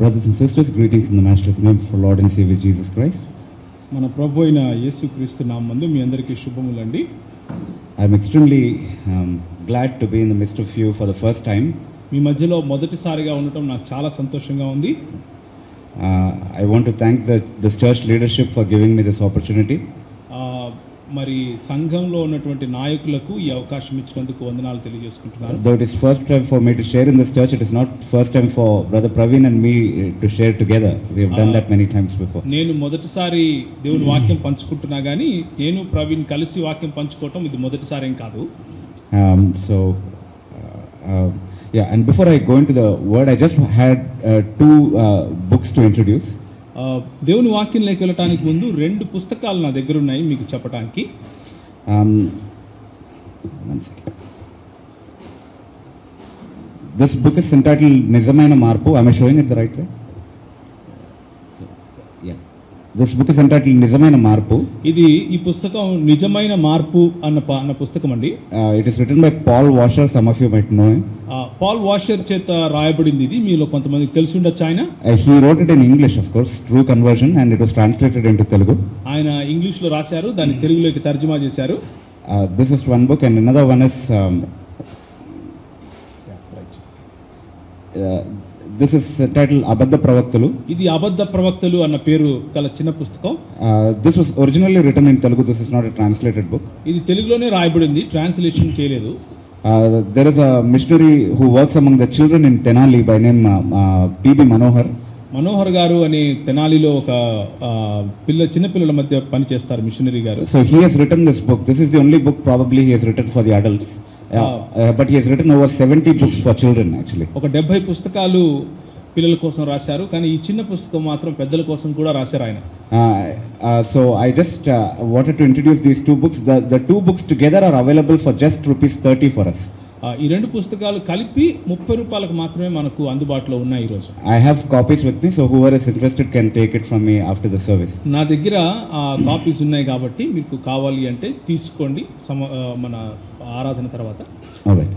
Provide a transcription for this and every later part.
brothers and sisters, greetings in the Master's name for Lord and Savior Jesus Christ. మన ప్రభు అయిన యేసుక్రీస్తు నామమునందు మీ అందరికీ శుభములండి. I'm extremely glad to be in the midst of you for the first time. మీ మధ్యలో మొదటిసారిగా ఉండటం నాకు చాలా సంతోషంగా ఉంది. I want to thank the church leadership for giving me this opportunity. మరి సంఘంలో ఉన్నటువంటి నాయకులకు ఈ అవకాశం ఇచ్చినందుకు వందనాలు తెలియజేసుకుంటున్నాను. Though it is first time for me to share in this church, it is not first time for Brother Praveen and me to share together. We have done that many times before. నేను మొదటిసారి దేవుని వాక్యం పంచుకుంటున్నా కానీ నేను ప్రవీణ్ కలిసి వాక్యం పంచుకోవటం ఇది మొదటిసారి ఏం కాదు. Yeah, and before I go into the word, I just had two books to introduce. దేవుని వాక్యంలోకి వెళ్ళటానికి ముందు రెండు పుస్తకాలు నా దగ్గర ఉన్నాయి మీకు చెప్పడానికి. This book is entitled Nijamaina Marpu. Am I showing it the right way? Yeah. This book is entitled Nijamaina Marpu. ఇది ఈ పుస్తకం నిజమైన మార్పు అన్న పుస్తకం అండి. It is written by Paul Washer. Some of you might know him. Paul Washer చేత రాయబడింది ఇది. మీలో కొంతమందికి తెలిసి ఉండొచ్చు ఆయన. He wrote it in English, of course, through conversion, and it was translated into Telugu. ఆయన ఇంగ్లీష్ లో రాశారు, దాన్ని తెలుగులోకి తర్జుమా చేశారు. This is one book, and another one is this is titled Abadda Pravaktalu. ఇది అబద్ధ ప్రవక్తలు అన్న పేరు గల చిన్న పుస్తకం. This was originally written in Telugu. This is not a translated book. ఇది తెలుగులోనే రాయబడింది, ట్రాన్స్లేషన్ చేయలేదు. There is a missionary who works among the children in Tenali by name P.B. Manohar. Manohar గారు అని తెనాలిలో ఒక చిన్న పిల్లల మధ్య పని చేస్తారు మిషనరీ గారు. So he has written this book. This is the only book probably he has written for the adults. But he has written over 70 books for children actually. ఒక 70 పుస్తకాలు పిల్లల కోసం రాశారు, కానీ ఈ చిన్న పుస్తకం మాత్రం పెద్దల కోసం కూడా రాశారు ఆయన. So I just wanted to introduce these two books. The two books together are available for just ₹30 for us. ఈ రెండు పుస్తకాలు కలిపి ₹30 మాత్రమే మనకు అందుబాటులో ఉన్నాయి ఈ రోజు. I have copies with me, so whoever is interested can take it from me after the service. నా దగ్గర కాపీస్ ఉన్నాయి కాబట్టి మీకు కావాలి అంటే తీసుకోండి మన ఆరాధన తర్వాత. All right.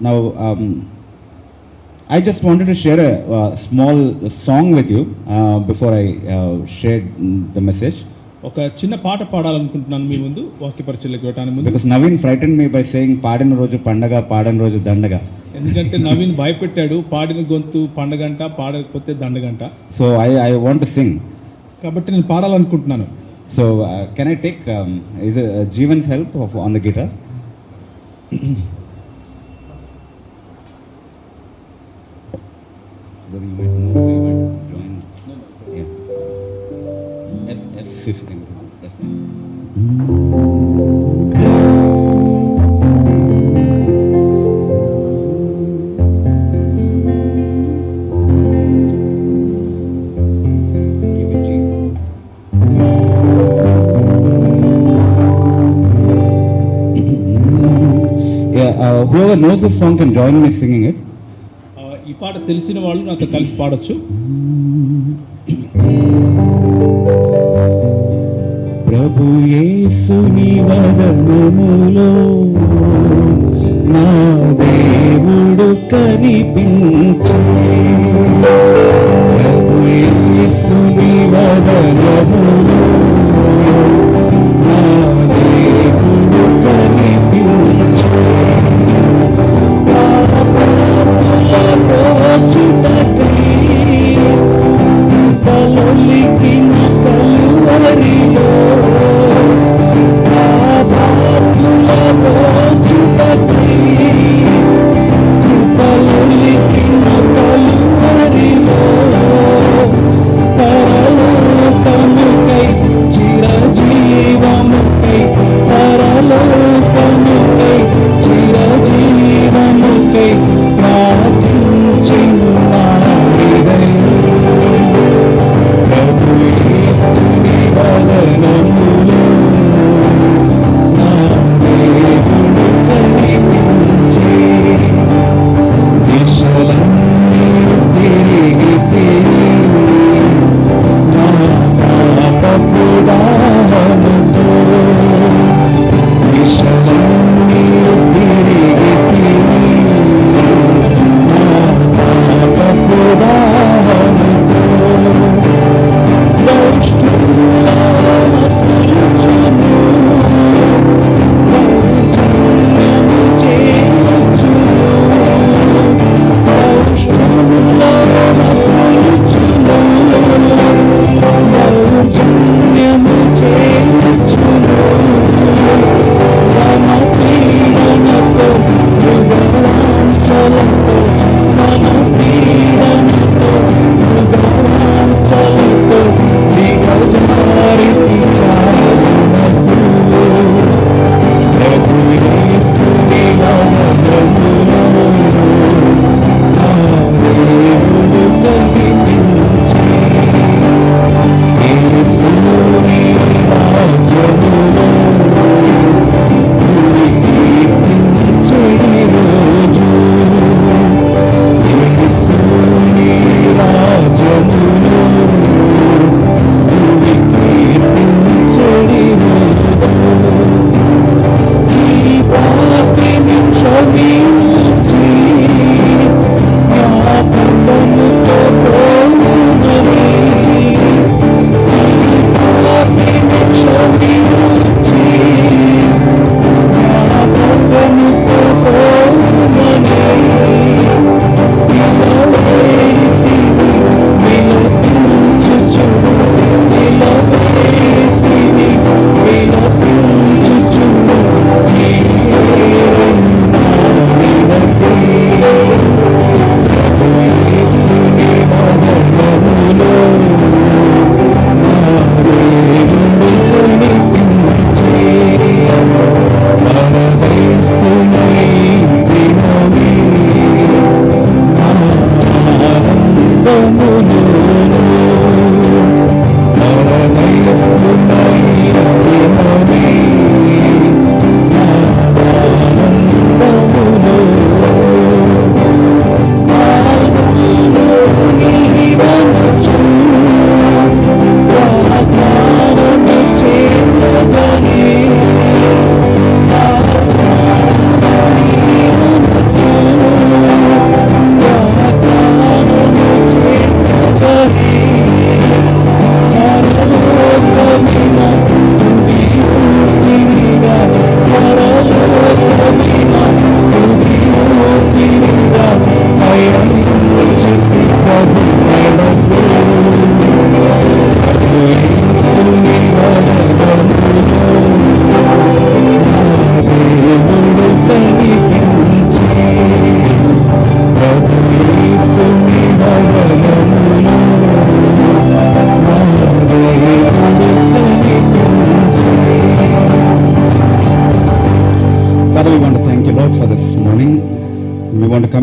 Now I just wanted to share a small song with you before I shared the message. ఒక చిన్న పాట పాడాలనుకుంటున్నాను మీ ముందు వాక్య పరిచయలోకి వెళ్ళడానికి ముందు. Because Naveen frightened me by saying పాడిన రోజు పండగ పాడని రోజు దండగ. ఎందుకంటే నవీన్ భయపెట్టాడు, పాడిన గొంతు పండగంట, పాడకపోతే దండగంట. So I want to sing. కాబట్టి నేను పాడాలనుకుంటున్నాను. So can I take is it Jeevan's help on the guitar? F15. Whoever knows this song can join me singing it. ఈ పాట తెలిసిన వాళ్ళు నాతో కలిసి పాడొచ్చు. ప్రభు యేసుని వదనములో నా దేవుడు కనిపించే. ప్రభు యేసుని వదనములో నా దేవుడు కనిపించే. Come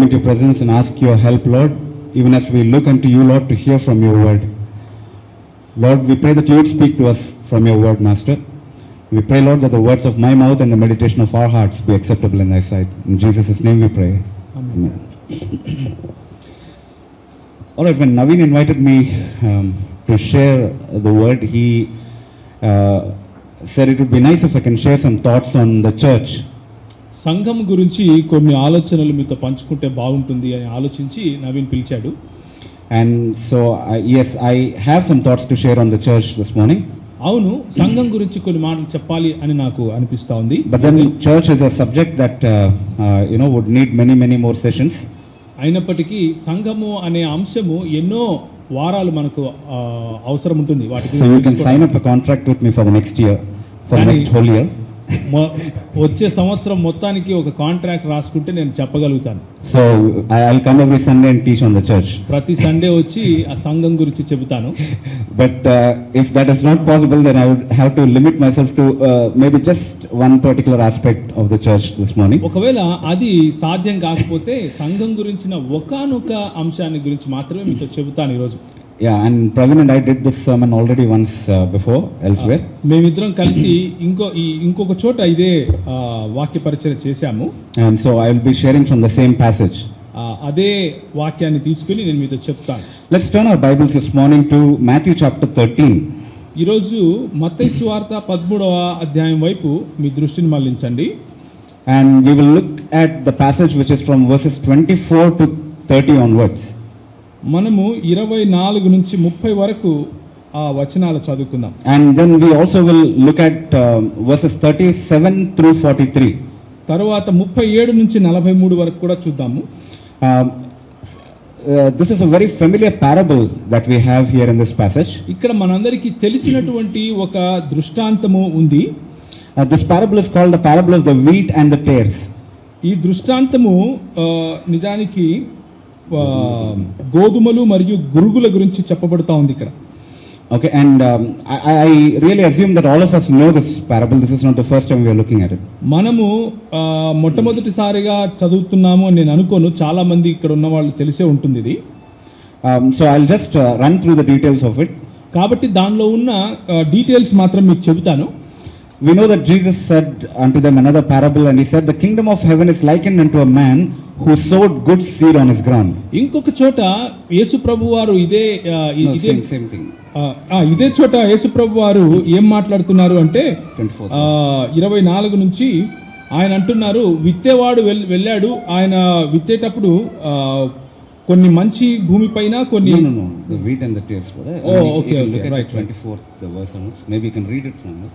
into your presence and ask your help, Lord, even as we look unto you, Lord, to hear from your word. Lord, we pray that you would speak to us from your word, Master. We pray, Lord, that the words of my mouth and the meditation of our hearts be acceptable in thy sight. In Jesus' name we pray. Amen. All right, when Naveen invited me to share the word, he said it would be nice if I can share some thoughts on the church. సంఘం గురించి కొన్ని ఆలోచనలు మీతో పంచుకుంటే బాగుంటుంది అని ఆలోచించి నవీన్ పిలిచాడు. And so, yes, I have some thoughts to share on the church this morning. అవును, సంఘం గురించి కొన్ని మాటలు చెప్పాలి అని నాకు అనిపిస్తా ఉంది. But then church is a subject that would need many more sessions. అయినప్పటికీ సంఘము అనే అంశము ఎన్నో వారాలు మనకు అవసరం ఉంటుంది. వాటికి So you can sign up a contract with me for the next year, for the next whole year. వచ్చే సంవత్సరం మొత్తానికి ఒక కాంట్రాక్ట్ రాసుకుంటే నేను చెప్పగలుగుతాను. So I'll come every Sunday and teach on the church. ప్రతి సండే వచ్చి ఆ సంఘం గురించి చెబుతాను. But if that is not possible, then I would have to limit myself to maybe just one particular aspect of the church this morning. ఒకవేళ అది సాధ్యం కాకపోతే సంఘం గురించిన ఒకానొక అంశాన్ని గురించి మాత్రమే మీతో చెబుతాను ఈరోజు. Yeah, and Praveen and I did this sermon already once before elsewhere. మేమిద్దరం కలిసి ఇంకొక చోట ఇదే వాక్య పరిచయం చేశాము. And so I will be sharing from the same passage. అదే వాక్యాన్ని తీసుకుని నేను మీతో చెప్తాను. Let's turn our Bibles this morning to Matthew chapter 13. ఈరోజు మత్తయి సువార్త 13వ అధ్యాయం వైపు మీ దృష్టిని మళ్లించండి. And we will look at the passage which is from verses 24 to 30 onwards. మనము 24 నుంచి 30 వరకు ఆ వచనాలు చదువుకుందాం. And then we also will look at verses 37 through 43. తరువాత 37 నుంచి 43 వరకు కూడా చూద్దాము. This is a very familiar parable that we have here in this passage. ఇక్కడ మనందరికీ తెలిసినటువంటి ఒక దృష్టాంతము ఉంది. This parable is called the parable of the wheat and the tares. ఈ దృష్టాంతము నిజానికి గోధుమలు మరియు గురుగుల గురించి చెప్పబడుతా ఉంది ఇక్కడ. Okay, and I really assume that all of us know this parable. This is not the first time we are looking at it. మనము మొట్టమొదటిసారిగా చదువుతున్నాము అని నేను అనుకోను. చాలా మంది ఇక్కడ ఉన్న వాళ్ళు తెలిసే ఉంటుంది ఇది. So I'll just run through the details of it. కాబట్టి దానిలో ఉన్న డీటెయిల్స్ మాత్రం మీకు చెబుతాను. We know that Jesus said unto them another parable, and he said, the kingdom of heaven is likened unto a man who sowed good seed on his ground. ఇంకొక చోట యేసు ప్రభు వారు same thing. ఇదే చోట యేసు ప్రభు వారు ఏం మాట్లాడుతున్నారు అంటే 24 నుంచి ఆయన అంటున్నారు, విత్తేవాడు వెళ్ళాడు. ఆయన విత్తేటప్పుడు కొన్ని మంచి భూమి పైన కొన్ని No, the wheat and the tares. Okay, right. 24th verse. Maybe you can read it from there.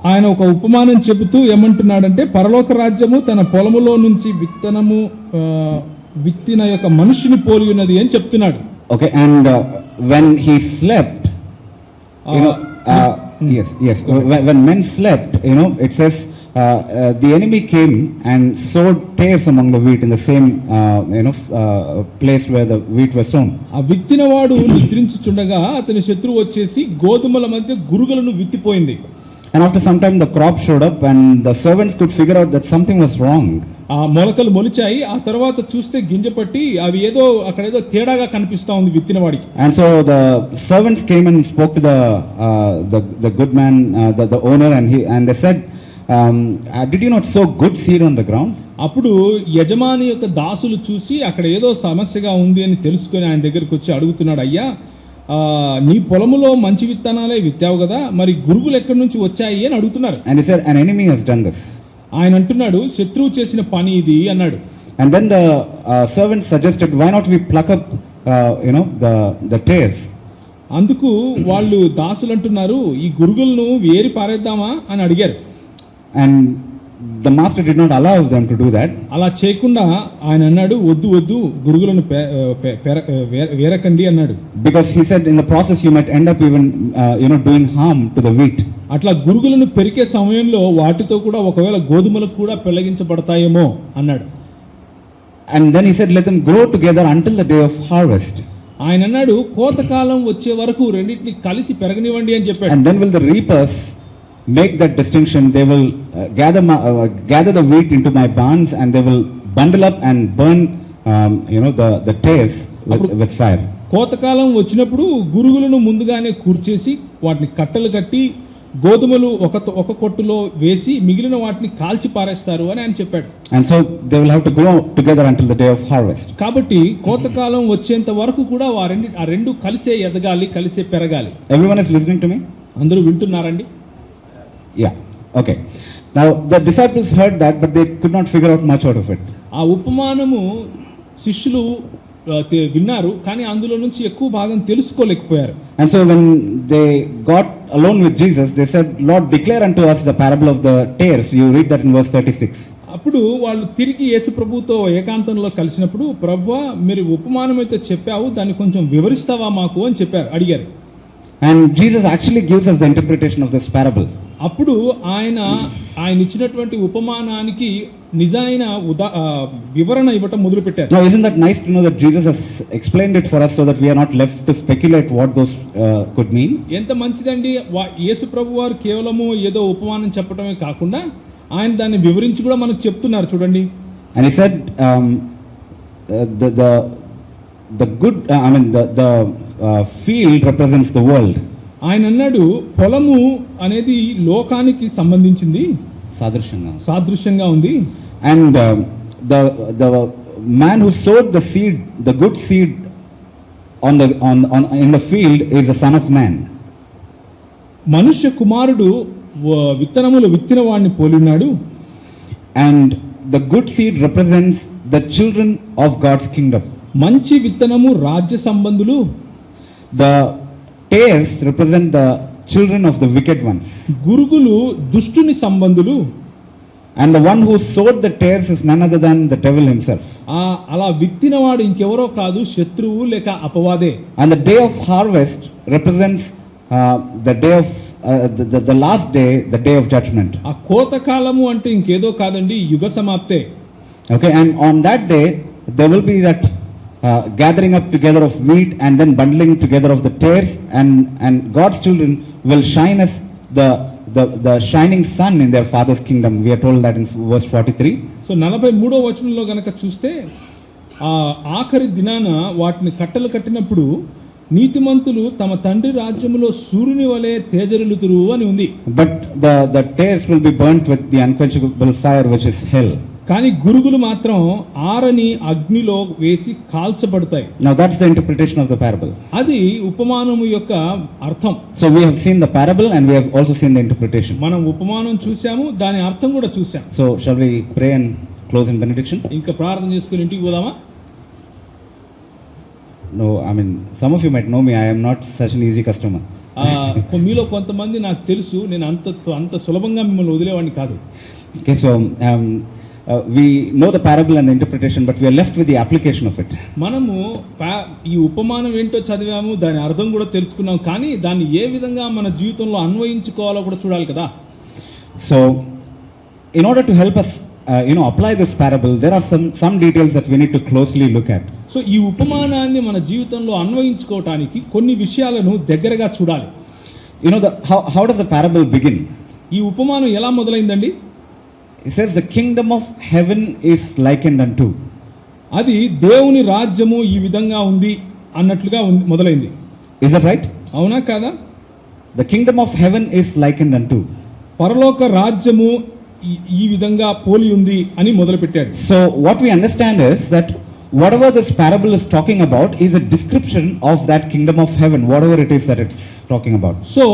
ఆయన ఒక ఉపమానం చెబుతూ ఏమంటున్నాడంటే, పరలోక రాజ్యము తన పొలములో నుంచి విత్తిన యొక్క మనుషుని పోలి ఉన్నది అని చెప్తున్నాడు. Okay, and when he slept, yes, when men slept, it says the enemy came and sowed tares among the wheat in the same place where the wheat was sown. ఆ విత్తినవాడు నిద్రించుచుండగా అతని శత్రువు వచ్చేసి గోధుమల మధ్య గురుగులను విత్తిపోయింది. And after some time the crop showed up and the servants could figure out that something was wrong. ఆ మొలకలు మొలిచాయి. ఆ తర్వాత చూస్తే గింజ పట్టి అవి అక్కడేదో తేడాగా కనిపిస్తా ఉంది విత్తినవాడికి. And so the servants came and spoke to the good man, the owner, and they said, did you not sow good seed on the ground? అప్పుడు యజమాని యొక్క దాసులు చూసి అక్కడ ఏదో సమస్యగా ఉంది అని తెలుసుకొని ఆయన దగ్గరికి వచ్చి అడుగుతున్నాడు, అయ్యా నీ పొలములో మంచి విత్తనాలే విత్తావు కదా, మరి గురుగులు ఎక్కడి నుంచి వచ్చాయి అని అడుగుతున్నారు. And he said, an enemy has done this. ఆయన అంటున్నాడు, శత్రువు చేసిన పని ఇది అన్నాడు. And then the servant suggested, why not we pluck up the tares? అందుకు వాళ్ళు దాసులు అంటున్నారు, ఈ గురుగులను ఏరి పారేద్దామా అని అడిగారు. And the master did not allow them to do that. అలా చేయకుండా ఆయన అన్నాడు, వద్దు గురుగులను వేరకండి అన్నాడు. Because he said in the process you might end up even doing harm to the wheat. అట్లా గురుగులను పెరికే సమయంలో వాటితో కూడా ఒకవేళ గోధుమలకు కూడా పెళ్లగించబడతాయేమో అన్నాడు. And then he said, let them grow together until the day of harvest. ఆయన అన్నాడు, కోతకాలం వచ్చే వరకు రెండింటిని కలిసి పెరగనివ్వండి అని చెప్పాడు. And then will the reapers make that distinction? They will gather the wheat into my barns and they will bundle up and burn the tares with fire. కోతకాలం వచ్చినప్పుడు గురుగులను ముందుగానే కూర్చేసి వాటిని కట్టలు కట్టి గోధుమలు ఒక కొట్టులో వేసి మిగిలిన వాటిని కాల్చి పారేస్తారు అని ఆయన చెప్పాడు. And so they will have to grow together until the day of harvest. కాబట్టి కోతకాలం వచ్చేంత వరకు కూడా ఆ రెండు కలిసే ఎదగాలి, కలిసే పెరగాలి. Everyone is listening to me? అందరూ వింటున్నారండి? Yeah. Okay. Now the disciples heard that, but they could not figure out much out of it. ఆ ఉపమానము శిష్యులు విన్నారు, కానీ అందులో నుంచి ఎక్కువ భాగం తెలుసుకోలేకపోయారు. And so when they got alone with Jesus, they said, Lord, declare unto us the parable of the tares. You read that in verse 36. అప్పుడు వాళ్ళు తిరిగి యేసు ప్రభువుతో ఏకాంతంలో కలిసినప్పుడు, ప్రభువా మీరు ఉపమానం అయితే చెప్పావు, దాన్ని కొంచెం వివరిస్తావా మాకు అని అడిగారు. And Jesus actually gives us the interpretation of this parable. అప్పుడు ఆయన ఇచ్చినటువంటి ఉపమానానికి నిజమైన వివరణ ఇవ్వటం మొదలు పెట్టారు. Now isn't that nice to know that Jesus has explained it for us so that we are not left to speculate what those could mean? ఎంత మంచిదండి, యేసు ప్రభువారు కేవలము ఏదో ఉపమానం చెప్పడమే కాకుండా ఆయన దాన్ని వివరించి కూడా మనకు చెప్తున్నారు చూడండి. And he said the good the field represents the world. ఆయన అన్నాడు పొలము అనేది లోకానికి సంబంధించింది, సాదృశ్యంగా ఉంది. And the man who sowed the seed, the good seed in the field is the son of man. మనుష్య కుమారుడు విత్తనములు విత్తిన వాడిని పోలినాడు. And the good seed represents the children of God's kingdom. మంచి విత్తనము రాజ్య సంబంధులు. The tares represent the children of the wicked ones. గురుగులు దుష్టుని సంబంధులు. And the one who sowed the tares is none other than the devil himself. అలా విత్తినవాడు ఇంకెవరో కాదు, శత్రువు లేక అపవాదే. And the day of harvest represents the day of the last day, the day of judgment. ఆ కోతకాలము అంటే ఇంకేదో కాదండి, యుగ సమాప్తే. Okay, and on that day there will be that gathering up together of wheat and then bundling together of the tares, and God's children will shine as the shining sun in their father's kingdom. We are told that in verse 43. So 43వ వచనంలో గనక చూస్తే ఆఖరి దినాన వాటిని కట్టలు కట్టినప్పుడు నీతిమంతులు తమ తండ్రి రాజ్యములో సూర్యుని వలె తేజరిల్లుదురు అని ఉంది. But the tares will be burnt with the unquenchable fire, which is hell. కానీ గురుగులు మాత్రం ఆరని అగ్నిలో వేసి కాల్చబడతాయి. Now that's the interpretation of the parable. అది ఉపమానము యొక్క అర్థం. So we have seen the parable and we have also seen the interpretation. మనం ఉపమానం చూసాము, దాని అర్థం కూడా చూసాం. So shall we pray and close in benediction? ఇంకా ప్రార్థన చేసుకుని ఇంటికి పోదామా? No, some of you might know me. I am not such an easy customer. మీలో కొంతమంది నాకు తెలుసు, నేను అంత సులభంగా మిమ్మల్ని వదిలేవాడిని కాదు. Okay, so we know the parable and the interpretation, but we are left with the application of it. మనము ఈ ఉపమానం ఏంటో చదివాము, దాని అర్థం కూడా తెలుసుకున్నాం, కానీ దాన్ని ఏ విధంగా మన జీవితంలో అన్వయించుకోవాలో కూడా చూడాలి కదా. So in order to help us apply this parable, there are some details that we need to closely look at. So ఈ ఉపమానాన్ని మన జీవితంలో అన్వయించుకోవటానికి కొన్ని విషయాలను దగ్గరగా చూడాలి. How does the parable begin? ఈ ఉపమానం ఎలా మొదలైందండి? It says the kingdom of heaven is likened unto. అది దేవుని రాజ్యము ఈ విధంగా ఉంది అన్నట్లుగా మొదలైంది. Is that right? అవునా కాదా? The kingdom of heaven is likened unto. పరలోక రాజ్యము ఈ విధంగా పోలి ఉంది అని మొదలుపెట్టాడు. So what we understand is that whatever this parable is talking about is a description of that kingdom of heaven, whatever it is that it's talking about. So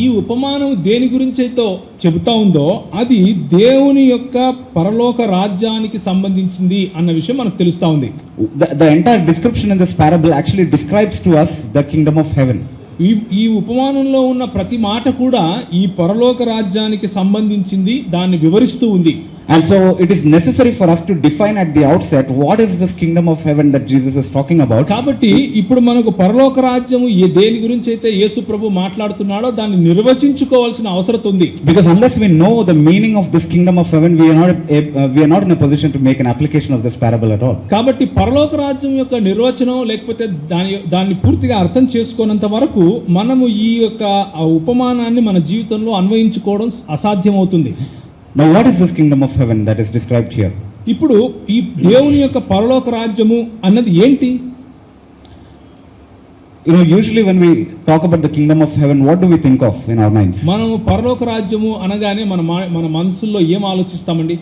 ఈ ఉపమానం దేని గురించి అయితే చెబుతా ఉందో అది దేవుని యొక్క పరలోక రాజ్యానికి సంబంధించింది అన్న విషయం మనకు తెలుస్తా ఉంది. The entire description in this parable actually describes to us the kingdom of heaven. ఈ ఉపమానంలో ఉన్న ప్రతి మాట కూడా ఈ పరలోక రాజ్యానికి సంబంధించింది, దాన్ని వివరిస్తూ ఉంది. And so it is necessary for us to define at the outset what is this kingdom of heaven that Jesus is talking about. కాబట్టి ఇప్పుడు మనకు పరలోక రాజ్యము దేని గురించి అయితే యేసు ప్రభు మాట్లాడుతున్నాడో దాన్ని నిర్వచించుకోవాల్సిన అవసరం ఉంది. Because unless we know the meaning of this kingdom of heaven, we are not in a position to make an application of this parable at all. కాబట్టి పరలోక రాజ్యం యొక్క నిర్వచనం లేకపోతే దాన్ని పూర్తిగా అర్థం చేసుకోనంత వరకు మనము ఈ యొక్క ఉపమానాన్ని మన జీవితంలో అన్వయించుకోవడం అసాధ్యమవుతుంది. Now what is this kingdom of heaven that is described here? ఇప్పుడు ఈ దేవుని యొక్క పరలోక రాజ్యము అన్నది ఏంటి? Usually when we talk about the kingdom of heaven, what do we think of in our minds? మనము పరలోక రాజ్యము అనగానే మన మనసుల్లో ఏం ఆలోచిస్తామండి?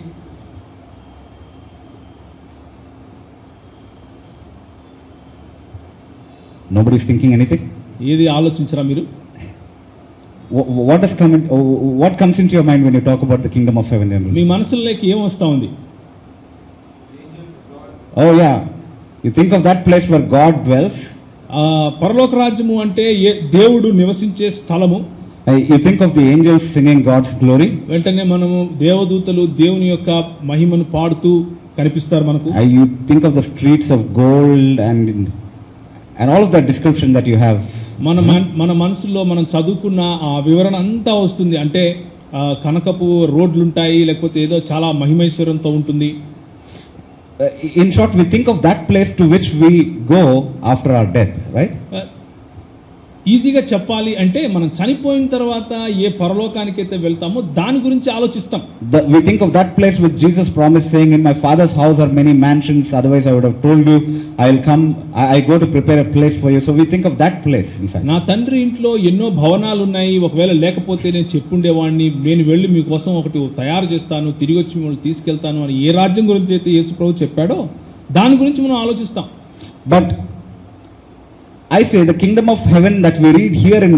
Nobody is thinking anything? ఏది ఆలోచించరా మీరు? What comes into your mind when you talk about the kingdom of heaven? మీ మనసులోకి ఏం వస్తా ఉంది? Oh yeah, you think of that place where God dwells. పరలోక రాజ్యము అంటే దేవుడు నివసించే స్థలము. You think of the angels singing God's glory. వెంటనే మనము దేవదూతలు దేవుని యొక్క మహిమను పాడుతూ కనిపిస్తారు మనకు. You think of the streets of gold and all of that description that you have. మన మనసులో మనం చదువుకున్న ఆ వివరణ అంతా వస్తుంది. అంటే కనకపు రోడ్లు ఉంటాయి, లేకపోతే ఏదో చాలా మహిమైశ్వరంతో ఉంటుంది. In short, we think of that place to which we go after our death, right? ఈజీగా చెప్పాలి అంటే మనం చనిపోయిన తర్వాత ఏ పరలోకానికైతే వెళ్తామో దాని గురించి ఆలోచిస్తాం. We think of that place which Jesus promised, saying, "In my Father's house are many mansions, otherwise I would have told you. I will come, I go to prepare a place for you." So we think of that place, in fact. నా తండ్రి ఇంట్లో ఎన్నో భవనాలు ఉన్నాయి, ఒకవేళ లేకపోతే నేను చెప్పుండేవాడిని, నేను వెళ్ళి మీకోసం ఒకటి తయారు చేస్తాను, తిరిగి వచ్చి మిమ్మల్ని తీసుకెళ్తాను అని ఏ రాజ్యం గురించి అయితే యేసు ప్రభు చెప్పాడో దాని గురించి మనం ఆలోచిస్తాం. But I say the kingdom of heaven that we read here in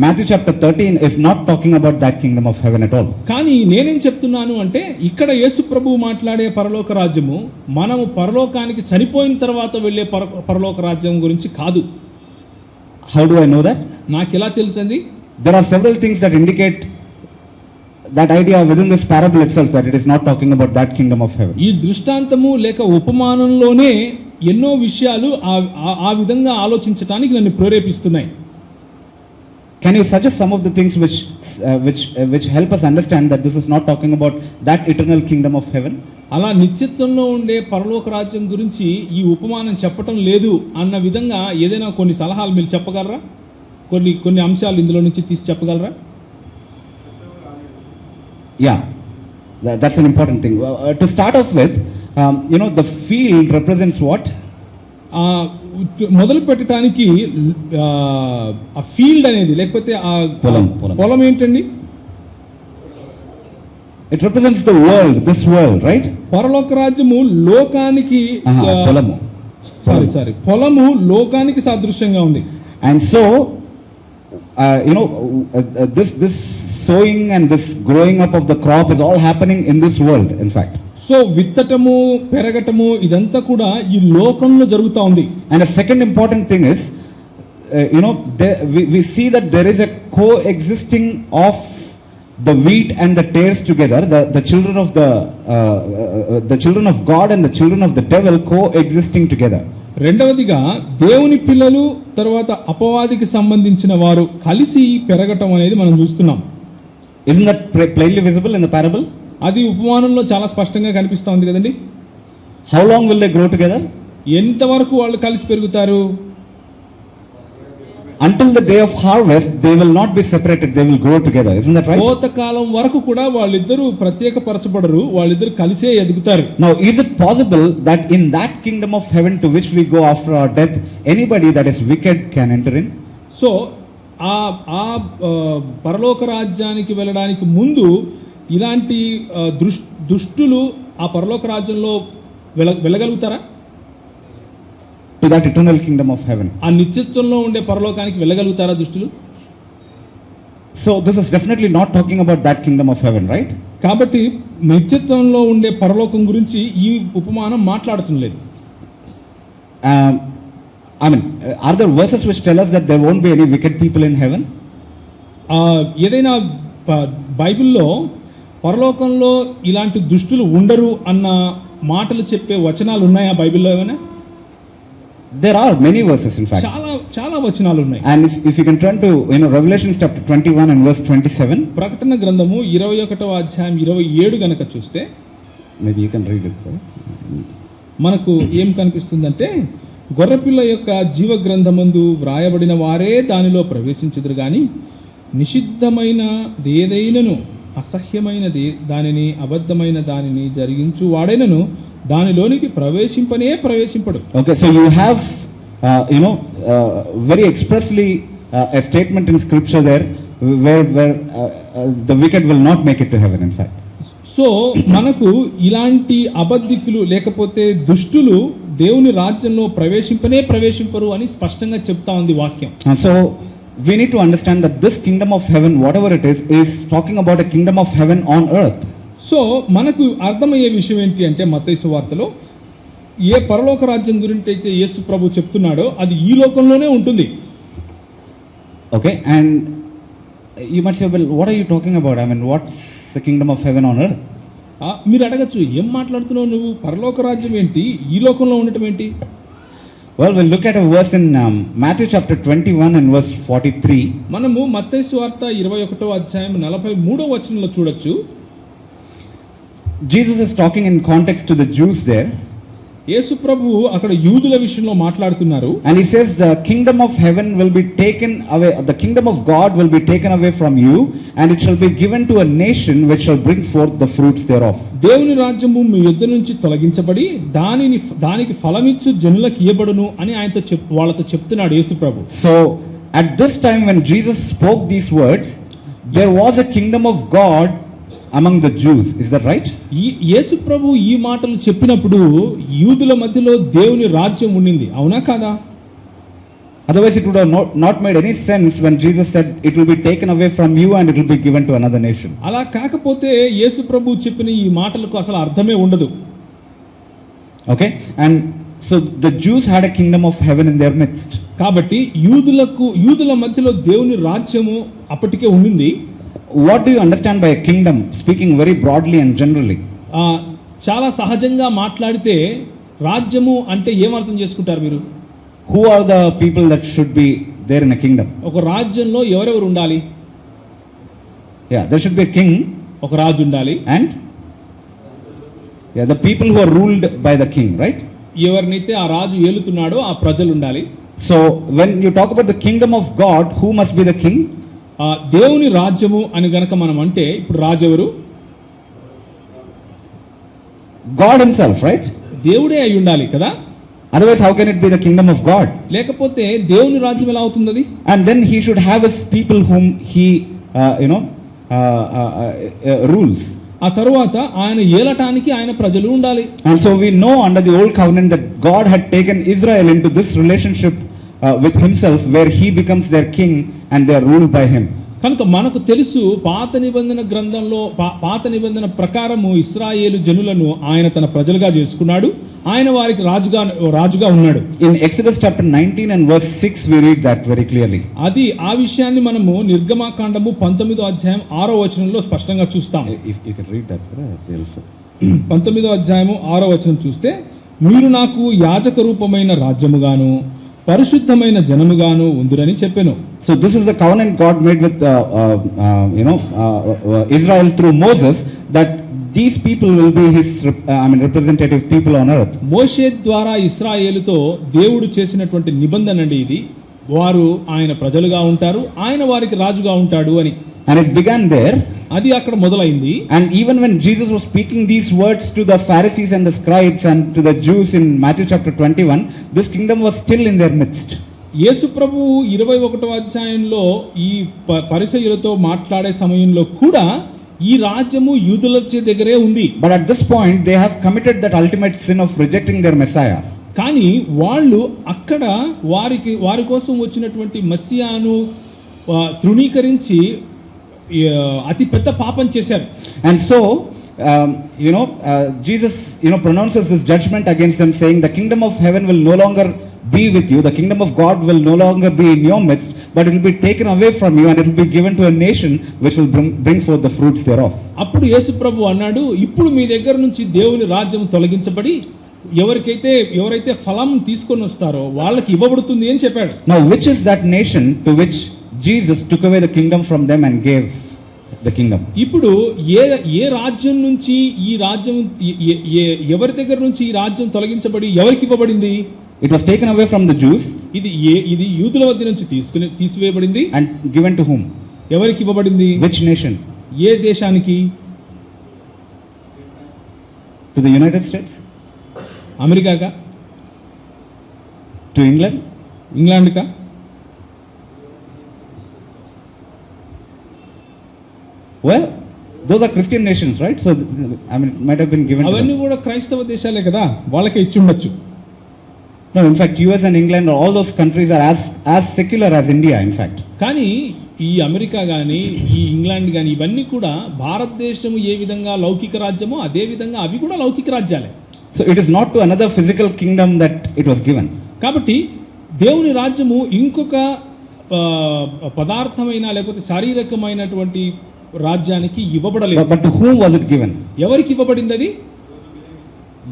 Matthew chapter 13 is not talking about that kingdom of heaven at all. కానీ నేనేం చెప్తున్నాను అంటే ఇక్కడ యేసు ప్రభువు మాట్లాడే పరలోక రాజ్యము మనము పరలోకానికి చనిపోయిన తర్వాత వెళ్ళే పరలోక రాజ్యం గురించి కాదు. How do I know that? నాకెలా తెలుసండి? There are several things that indicate that idea within this parable itself, that it is not talking about that kingdom of heaven. ఈ దృష్టాంతము లేక ఉపమానంలోనే ఎన్నో విషయాలు ఆ విధంగా ఆలోచించడానికి నన్ను ప్రేరేపిస్తున్నాయి. Can you suggest some of the things which help us understand that this is not talking about that eternal kingdom of heaven? అలా నిత్యత్వంలో ఉండే పరలోక రాజ్యం గురించి ఈ ఉపమానం చెప్పటం లేదు అన్న విధంగా ఏదైనా కొన్ని సలహాలు మీరు చెప్పగలరా? కొన్ని అంశాలు ఇందులో నుంచి తీసి చెప్పగలరా? Yeah, that's an important thing. To start off with, the field represents what? మొదలు పెట్టడానికి ఆ ఫీల్డ్ అనేది లేకపోతే ఆ పొలం ఏంటండి? It represents the world, this world, right? పరలోక రాజ్యము లోకానికి పొలము లోకానికి సాదృశ్యంగా ఉంది. And so this sowing and this growing up of the crop is all happening in this world, in fact. So విత్తటము పెరగటము ఇదంతా కూడా ఈ లోకంలో జరుగుతూ ఉంది. And a second important thing is, we see that there is a coexisting of the wheat and the tares together. The children of God and the children of the devil coexisting together. రెండవదిగా దేవుని పిల్లలు తర్వాత అపవాదికి సంబంధించిన వారు కలిసి పెరగటం అనేది మనం చూస్తున్నాం. Isn't that plainly visible in the parable? అది ఉపమానంలో చాలా స్పష్టంగా కనిపిస్తా ఉంది కదండి. How long will they grow together? ఎంతవరకు వాళ్ళు కలిసి పెరుగుతారు? Until the day of harvest they will not be separated, they will grow together. Isn't that right? కోతకాలం వరకు కూడా వాళ్ళిద్దరూ ప్రత్యేకపరచబడరు, వాళ్ళిద్దరు కలిసే ఎదుగుతారు. Now is it possible that in that kingdom of heaven to which we go after our death, anybody that is wicked can enter in? So ఆ పరలోక రాజ్యానికి వెళ్ళడానికి ముందు ఇలాంటి దుష్టులు ఆ పరలోక రాజ్యంలో వెళ్ళగలుగుతారా? To that eternal kingdom of heaven. ఆ నిత్యత్వంలో ఉండే పరలోకానికి వెళ్ళగలుగుతారా దుష్టులు? So this is definitely not talking about that kingdom of heaven, right? కాబట్టి నిత్యత్వంలో ఉండే పరలోకం గురించి ఈ ఉపమానం మాట్లాడుతులేదు. Are there verses which tell us that there won't be any wicked people in heaven? ఏదైనా బైబిల్లో పరలోకంలో ఇలాంటి దుష్టులు ఉండరు అన్న మాటలు చెప్పే వచనాలు ఉన్నాయా బైబిల్లో ఏమైనా? There are many verses, in fact. చాలా వచనాలు ఉన్నాయి. And if you can turn to Revelation chapter 21 and verse 27. ప్రకటన గ్రంథము 21వ అధ్యాయం 27 గనక చూస్తే, maybe you can read it. మనకు ఏం కనిపిస్తుందంటే, గొర్రెపిల్ల యొక్క జీవ గ్రంథమందు వ్రాయబడిన వారే దానిలో ప్రవేశించుదురు గాని నిషిద్ధమైన దేదైనను అసహ్యమైనది దానిని అబద్ధమైన దానిని జరిగించు వాడైనను దానిలోనికి ప్రవేశింపడు. Okay, so you have, very expressly a statement in scripture there where the wicked will not make it to heaven, in fact. So మనకు ఇలాంటి అబద్ధికులు లేకపోతే దుష్టులు దేవుని రాజ్యంలో ప్రవేశింపరు అని స్పష్టంగా చెప్తా ఉంది వాక్యం. And so we need to understand that this kingdom of heaven, whatever it is talking about a kingdom of heaven on earth. So మనకు అర్థమయ్యే విషయం ఏంటి అంటే మత్తయి సువార్తలో ఏ పరలోక రాజ్యం గురించి అయితే యేసు ప్రభు చెప్తున్నాడో అది ఈ లోకంలోనే ఉంటుంది. Okay, and you might say, well, what are you talking about? I mean, what's the kingdom of heaven on earth? మీరు అడగచ్చు, ఏం మాట్లాడుతున్నావు నువ్వు? పరలోక రాజ్యం ఏంటి, ఈ లోకంలో ఉండటం ఏంటి? Well, we'll look at a verse in Matthew chapter 21 and verse 43. మనము మత్తయి సువార్త 21వ అధ్యాయం 43వ వచనంలో చూడొచ్చు. Jesus is talking in context to the Jews there. యేసు ప్రభు అక్కడ యూదుల విషయంలో మాట్లాడుతున్నారు. And he says the kingdom of heaven will be taken away, the kingdom of God will be taken away from you, and it shall be given to a nation which shall bring forth the fruits thereof. దేవుని రాజ్యము మీ యొద్ద నుంచి తొలగించబడి దానికి ఫలమిచ్చు జనులకు ఇయ్యబడును అని వాళ్ళతో చెప్తున్నాడు యేసు ప్రభు. So at this time when Jesus spoke these words, there was a kingdom of God among the Jews. Is that right? యేసు ప్రభు ఈ మాటలు చెప్పినప్పుడు యూదుల మధ్యలో దేవుని రాజ్యం ఉండింది, అవునా కాదా? Otherwise it would have not made any sense when Jesus said it will be taken away from you and it will be given to another nation. అలా కాకపోతే యేసు ప్రభు చెప్పిన ఈ మాటలకు అసలు అర్థమే ఉండదు. Okay, and so the Jews had a kingdom of heaven in their midst. కాబట్టి యూదుల మధ్యలో దేవుని రాజ్యము అప్పటికే ఉండింది. What do you understand by a kingdom, speaking very broadly and generally? చాలా సహజంగా మాట్లాడితే రాజ్యము అంటే ఏమర్థం చేసుకుంటారు మీరు? Who are the people that should be there in a kingdom? ఒక రాజ్యంలో ఎవరెవరు ఉండాలి? Yeah, there should be a king. ఒక రాజు ఉండాలి. And the people who are ruled by the king, right? ఎవరినైతే ఆ రాజు ఏలుతున్నాడో ఆ ప్రజలు ఉండాలి. So when you talk about the kingdom of God, who must be the king? దేవుని రాజ్యము అని గనక మనం అంటే ఇప్పుడు రాజు ఎవరు? God himself, right? దేవుడే అయి ఉండాలి కదా. Otherwise how can it be the kingdom of God? లేకపోతే దేవుని రాజ్యం ఎలా అవుతుంది అది? And then he should have his people whom he rules. ఆ తరువాత ఆయన ఏలటానికి ఆయన ప్రజలు ఉండాలి. And so we know under the old covenant that God had taken Israel into this relationship with himself, where he becomes their king and they are ruled by him. కనుక మనకు తెలుసు పాత నిబంధన గ్రంథంలో పాత నిబంధన ప్రకారము ఇశ్రాయేలు జనులను ఆయన తన ప్రజలుగా చేసుకున్నాడు, ఆయన వారికి రాజుగా ఉన్నాడు. In Exodus chapter 19 and verse 6 we read that very clearly. అది ఆ విషయాన్ని మనము నిర్గమకాండము 19వ అధ్యాయం 6వ వచనంలో స్పష్టంగా చూస్తాం. If you can read that, also. 19వ అధ్యాయము 6వ వచనం చూస్తే, మీరు నాకు యాజక రూపమైన రాజ్యముగాను పరిశుద్ధమైన జనముగాను ఉందురని చెప్పెను. So this is the covenant God made with Israel through Moses, that these people will be his representative people on earth. మోషే ద్వారా ఇశ్రాయేలుతో దేవుడు చేసినటువంటి నిబంధన అండి ఇది. వారు ఆయన ప్రజలుగా ఉంటారు, ఆయన వారికి రాజుగా ఉంటాడు అని. And it began there. అది అక్కడ మొదలైంది. And even when Jesus was speaking these words to the Pharisees and the scribes and to the Jews in Matthew chapter 21, this kingdom was still in their midst. యేసు ప్రభు 21వ అధ్యాయంలో ఈ పరిసయ్యులతో మాట్లాడే సమయంలో కూడా ఈ రాజ్యము యూదుల దగ్గరే ఉంది. But at this point they have committed that ultimate sin of rejecting their Messiah. కానీ వాళ్ళు అక్కడ వారి కోసం వచ్చినటువంటి మెస్సియాను తృణీకరించి అతి పెద్ద పాపం చేశారు. And so Jesus pronounces this judgment against them, saying the kingdom of heaven will no longer be with you, the kingdom of God will no longer be in your midst, but it will be taken away from you and it will be given to a nation which will bring forth the fruits thereof. అప్పుడు యేసు ప్రభు అన్నాడు, ఇప్పుడు మీ దగ్గర నుంచి దేవుని రాజ్యం తొలగించబడి ఎవరైతే ఫలం తీసుకొని వస్తారో వాళ్ళకి ఇవ్వబడుతుంది అని చెప్పాడు. Now which is that nation to which Jesus took away the kingdom from them and gave the kingdom? ఇప్పుడు ఏ రాజ్యం నుంచి ఈ రాజ్యం ఎవరి దగ్గర నుంచి ఈ రాజ్యం తొలగించబడి ఎవరికి ఇవ్వబడింది? It was taken away from the Jews. ఇది యూదుల వద్ద నుంచి తీసివేయబడింది. And given to whom? ఎవరికి ఇవ్వబడింది? Which nation? ఏ దేశానికి? To the United States? అమెరికాకా? To England? ఇంగ్లాండ్కా? Well, those are Christian nations, right? So, I mean, it might have been given to అవన్నీ them. కూడా క్రైస్తవ దేశాలే కదా, వాళ్ళకే ఇచ్చి ఉండొచ్చు. No, in fact, US and England, all those countries are as secular as India, in fact. కానీ ఈ America కానీ ఈ ఇంగ్లాండ్ కానీ ఇవన్నీ కూడా భారతదేశం ఏ విధంగా లౌకిక రాజ్యమో అదే విధంగా అవి కూడా లౌకిక రాజ్యాలే. So, it is not to another physical kingdom that it was given. కాబట్టి దేవుని రాజ్యము ఇంకొక పదార్థమైన లేకపోతే శారీరకమైనటువంటి రాజ్యానికి ఇవ్వబడలేదు. But to whom was it given? ఎవరికి ఇవ్వబడింది అది?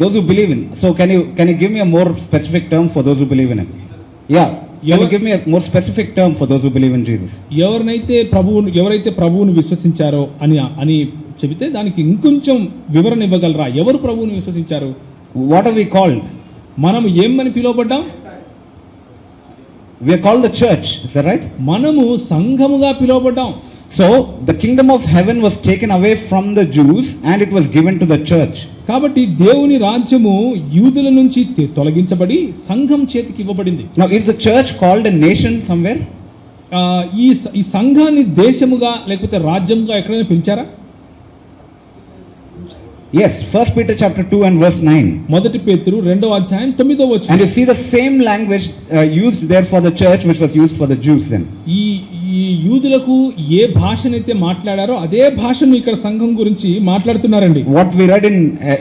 Those who believe in. So, can you give me a more specific term for those who believe in Him? Yeah. Can you give me a more specific term for those who believe in Jesus? ఎవరైతే ప్రభువును విశ్వసించారో అని చెబితే దానికి ఇంకొంచెం వివరణ ఇవ్వగలరా? ఎవరు ప్రభువును విశ్వసించారు? What are we called? మనం ఏమని పిలువబడ్డాం? We are called the church. Is that right? మనము సంఘముగా పిలువబడ్డాం. So, the kingdom of heaven was taken away from the Jews and it was given to the church. కాబట్టి దేవుని రాజ్యము యూదుల నుంచి తొలగించబడి సంఘం చేతికి ఇవ్వబడింది. Now, is the church called a nation somewhere? ఈ సంఘాన్ని దేశముగా లేకపోతే రాజ్యముగా ఎక్కడైనా పిలిచారా? Yes, 1 Peter chapter 2 and verse 9. మొదటి పేతురు 2వ అధ్యాయం 9వ వచనం. And you see the same language used there for the church which was used for the Jews then. ఈ యూదులకు ఏ భాషనైతే మాట్లాడారో అదే భాషను ఇక్కడ సంఘం గురించి మాట్లాడుతున్నారండి. What we read in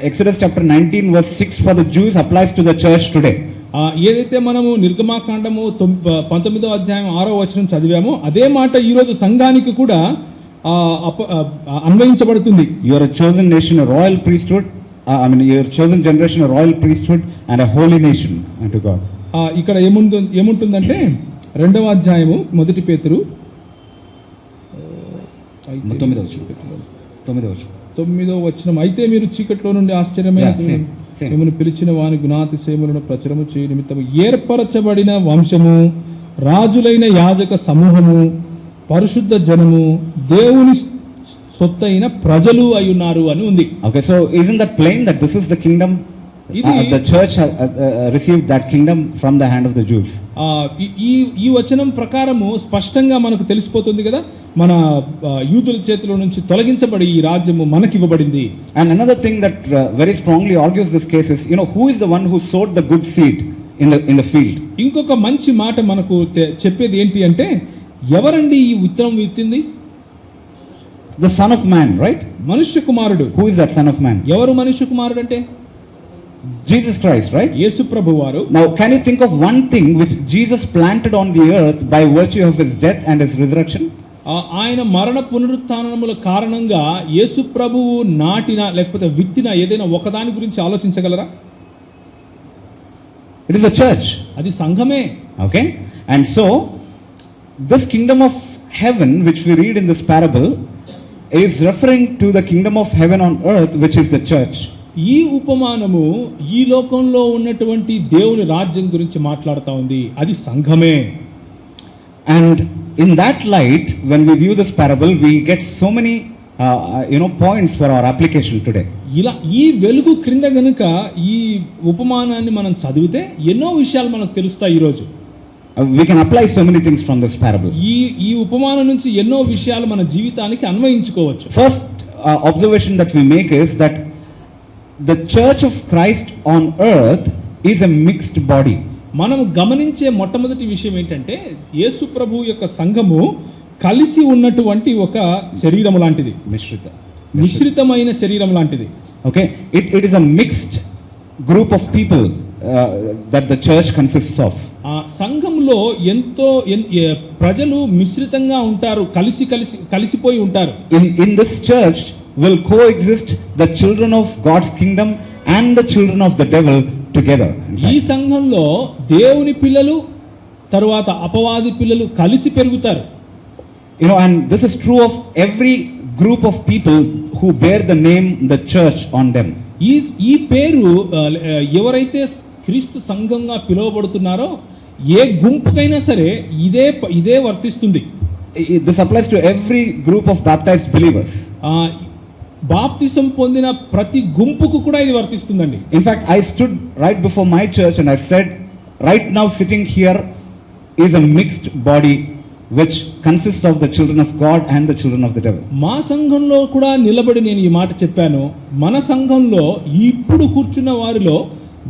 Exodus chapter 19 verse 6 for the Jews applies to the church today. ఏదైతే మనము నిర్గమాకాండము 19వ అధ్యాయం 6వ వచనం చదివామో అదే మాట ఈ రోజు సంఘానికి కూడా అన్వయించబడుతుంది. You are a chosen nation, a royal priesthood. You are a chosen generation, a royal priesthood and a holy nation unto God. ఇక్కడ ఏముంటుందంటే 2వ అధ్యాయము మొదటి పేతురు 9వ వచనం. అయితే మీరు చీకట్లో నుండి ఆశ్చర్యమైన మిమ్మల్ని పిలిచిన వాని గుణాతిశయములను ప్రచురము చేయ నిమిత్తము ఏర్పరచబడిన వంశము, రాజులైన యాజక సమూహము, పరిశుద్ధ జనము, దేవుని సొత్తైన ప్రజలు అయ్యున్నారు అని ఉంది. Okay, so isn't that plain that this is the kingdom? The church has received that kingdom from the hand of the Jews. ఈ వచనం ప్రకారము స్పష్టంగా మనకు తెలిసిపోతుంది కదా, మన యూదుల చేతిలో నుంచి తొలగించబడి ఈ రాజ్యము మనకి ఇవ్వబడింది. And another thing that very strongly argues this case is, who is the one who sowed the good seed in the field? ఇంకొక మంచి మాట మనకు చెప్పేది ఏంటి అంటే, ఎవరండి ఈ విత్తనం విత్తింది? The Son of Man, right? మనుష్య కుమారుడు. Who is that Son of Man? ఎవరు మనుష్య కుమారుడు అంటే? Jesus Christ, right? యేసు ప్రభువారు. Now, can you think of one thing which Jesus planted on the earth by virtue of his death and his resurrection? ఆయన మరణ పునరుత్థానముల కారణంగా యేసు ప్రభువు నాటిన లేకపోతే విత్తిన ఏదైనా ఒకదాని గురించి ఆలోచించగలరా? It is a church. అది సంఘమే. Okay? And so, this kingdom of heaven which we read in this parable is referring to the kingdom of heaven on earth, which is the church. ఈ ఉపమానము ఈ లోకంలో ఉన్నటువంటి దేవుని రాజ్యం గురించి మాట్లాడుతా ఉంది, అది సంఘమే. And in that light, when we view this parable, we get so many points for our application today. ఇలా ఈ వెలుగు క్రింద గనుక ఈ ఉపమానాన్ని మనం చదివితే ఎన్నో విషయాలు మనకు తెలుస్తాయి. ఈ రోజు we can apply so many things from this parable. ఈ ఉపమానం నుంచి ఎన్నో విషయాలు మన జీవితానికి అన్వయించుకోవచ్చు. First observation that we make is that the church of Christ on earth is a mixed body. మనం గమనించే మొట్టమొదటి విషయం ఏంటంటే, యేసు ప్రభు యొక్క సంఘము కలిసి ఉన్నటువంటి ఒక శరీరం లాంటిది, మిశ్రితమైన శరీరం లాంటిది. Okay, it is a mixed group of people that the church consists of. సంఘంలో ఎంతో ప్రజలు మిశ్రితంగా ఉంటారు, కలిసిపోయి ఉంటారు. In this church will coexist the children of God's kingdom and the children of the devil together. ఈ సంఘంలో దేవుని పిల్లలు తరువాత అపవాది పిల్లలు కలిసి పెరుగుతారు. And this is true of every group of people who bear the name the church on them. ఈ పేరు ఎవరైతే క్రీస్తు సంఘంగా పిలువబడుతున్నారో ఏ గుంపుకైనా సరే ఇదే వర్తిస్తుంది. This applies to every group of baptized believers. బాప్తిసం పొందిన ప్రతి గుంపుకు కూడా ఇది వర్తిస్తుందండి. In fact, I stood right before my church and I said, right now sitting here is a mixed body which consists of the children of God and the children of the devil. మా సంఘంలో కూడా నిలబడి నేను ఈ మాట చెప్పాను. మన సంఘంలో ఇప్పుడు కూర్చున్న వారిలో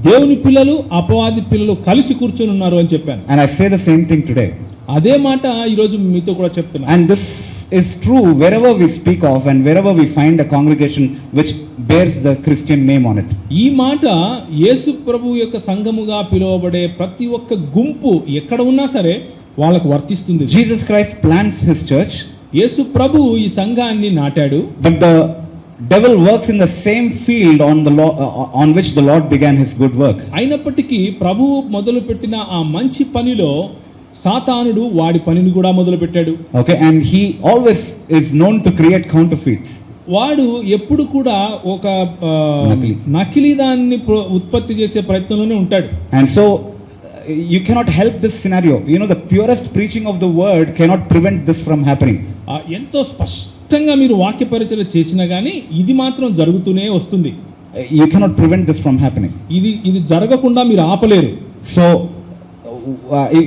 దేవుని పిల్లలు అపవాది పిల్లలు కలిసి కూర్చొని ఉన్నారు అని చెప్పాను. And I say the same thing today. అదే మాట ఈ రోజు మీతో కూడా చెప్తున్నాను. And this is true wherever we speak of and wherever we find a congregation which bears the Christian name on it. ఈ మాట యేసు ప్రభు యొక్క సంఘముగా పిలువబడే ప్రతి ఒక్క గుంపు ఎక్కడ ఉన్నా సరే వాళ్ళకు వర్తిస్తుంది. Jesus Christ plants his church. యేసు ప్రభు ఈ సంఘాన్ని నాటాడు. But the devil works in the same field on which the Lord began his good work. అయినప్పటికీ ప్రభువు మొదలుపెట్టిన ఆ మంచి పనిలో సాతానుడు వాడి పనిని కూడా మొదలుపెట్టాడు. Okay, and he always is known to create counterfeits. వాడు ఎప్పుడు కూడా ఒక నకిలీ దాన్ని ఉత్పత్తి చేసే ప్రయత్నంలోనే ఉంటాడు. And so you cannot help this scenario. You know, the purest preaching of the word cannot prevent this from happening. ఎంతో స్పష్టంగా మీరు వాక్య పరిచయం చేసినా గానీ ఇది మాత్రం జరుగుతూనే వస్తుంది. You cannot prevent this from happening. ఇది జరగకుండా మీరు ఆపలేరు. So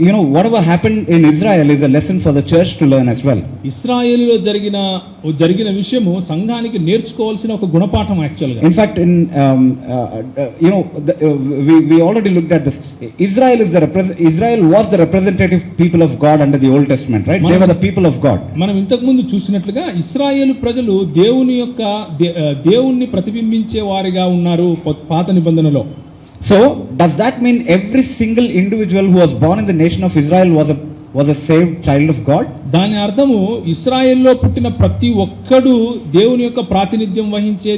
you know, whatever happened in Israel is a lesson for the church to learn as well. ఇశ్రాయేలులో జరిగిన విషయము సంఘానికి నేర్చుకోవాల్సిన ఒక గుణపాఠం యాక్చువల్గా. In fact, you know, we already looked at this. Israel was the representative people of God under the Old Testament, right? They were the people of God. మనం ఇంతకు ముందు చూసినట్లుగా ఇశ్రాయేలు ప్రజలు దేవుణ్ణి ప్రతిబింబించే వారిగా ఉన్నారు పాత నిబంధనలో. So does that mean every single individual who was born in the nation of Israel was a saved child of God? దాని అర్థము ఇశ్రాయేల్లో పుట్టిన ప్రతి ఒక్కడు దేవుని యొక్క ప్రాతినిధ్యం వహించే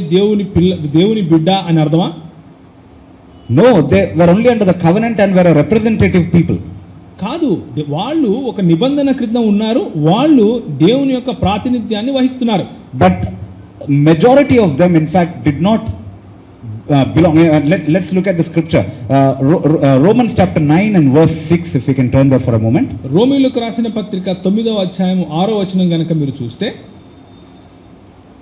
దేవుని బిడ్డ అని అర్థమా? No, they were only under the covenant and were a representative people. కాదు, వాళ్ళు ఒక నిబంధన క్రింద ఉన్నారు, వాళ్ళు దేవుని యొక్క ప్రాతినిధ్యాన్ని వహిస్తున్నారు. But majority of them in fact did not belong. Let's look at the scripture. Romans chapter 9 and verse 6, if we can turn there for a moment. రోమీయులకు రాసిన పత్రిక 9వ అధ్యాయం 6వ వచనం గనుక మీరు చూస్తే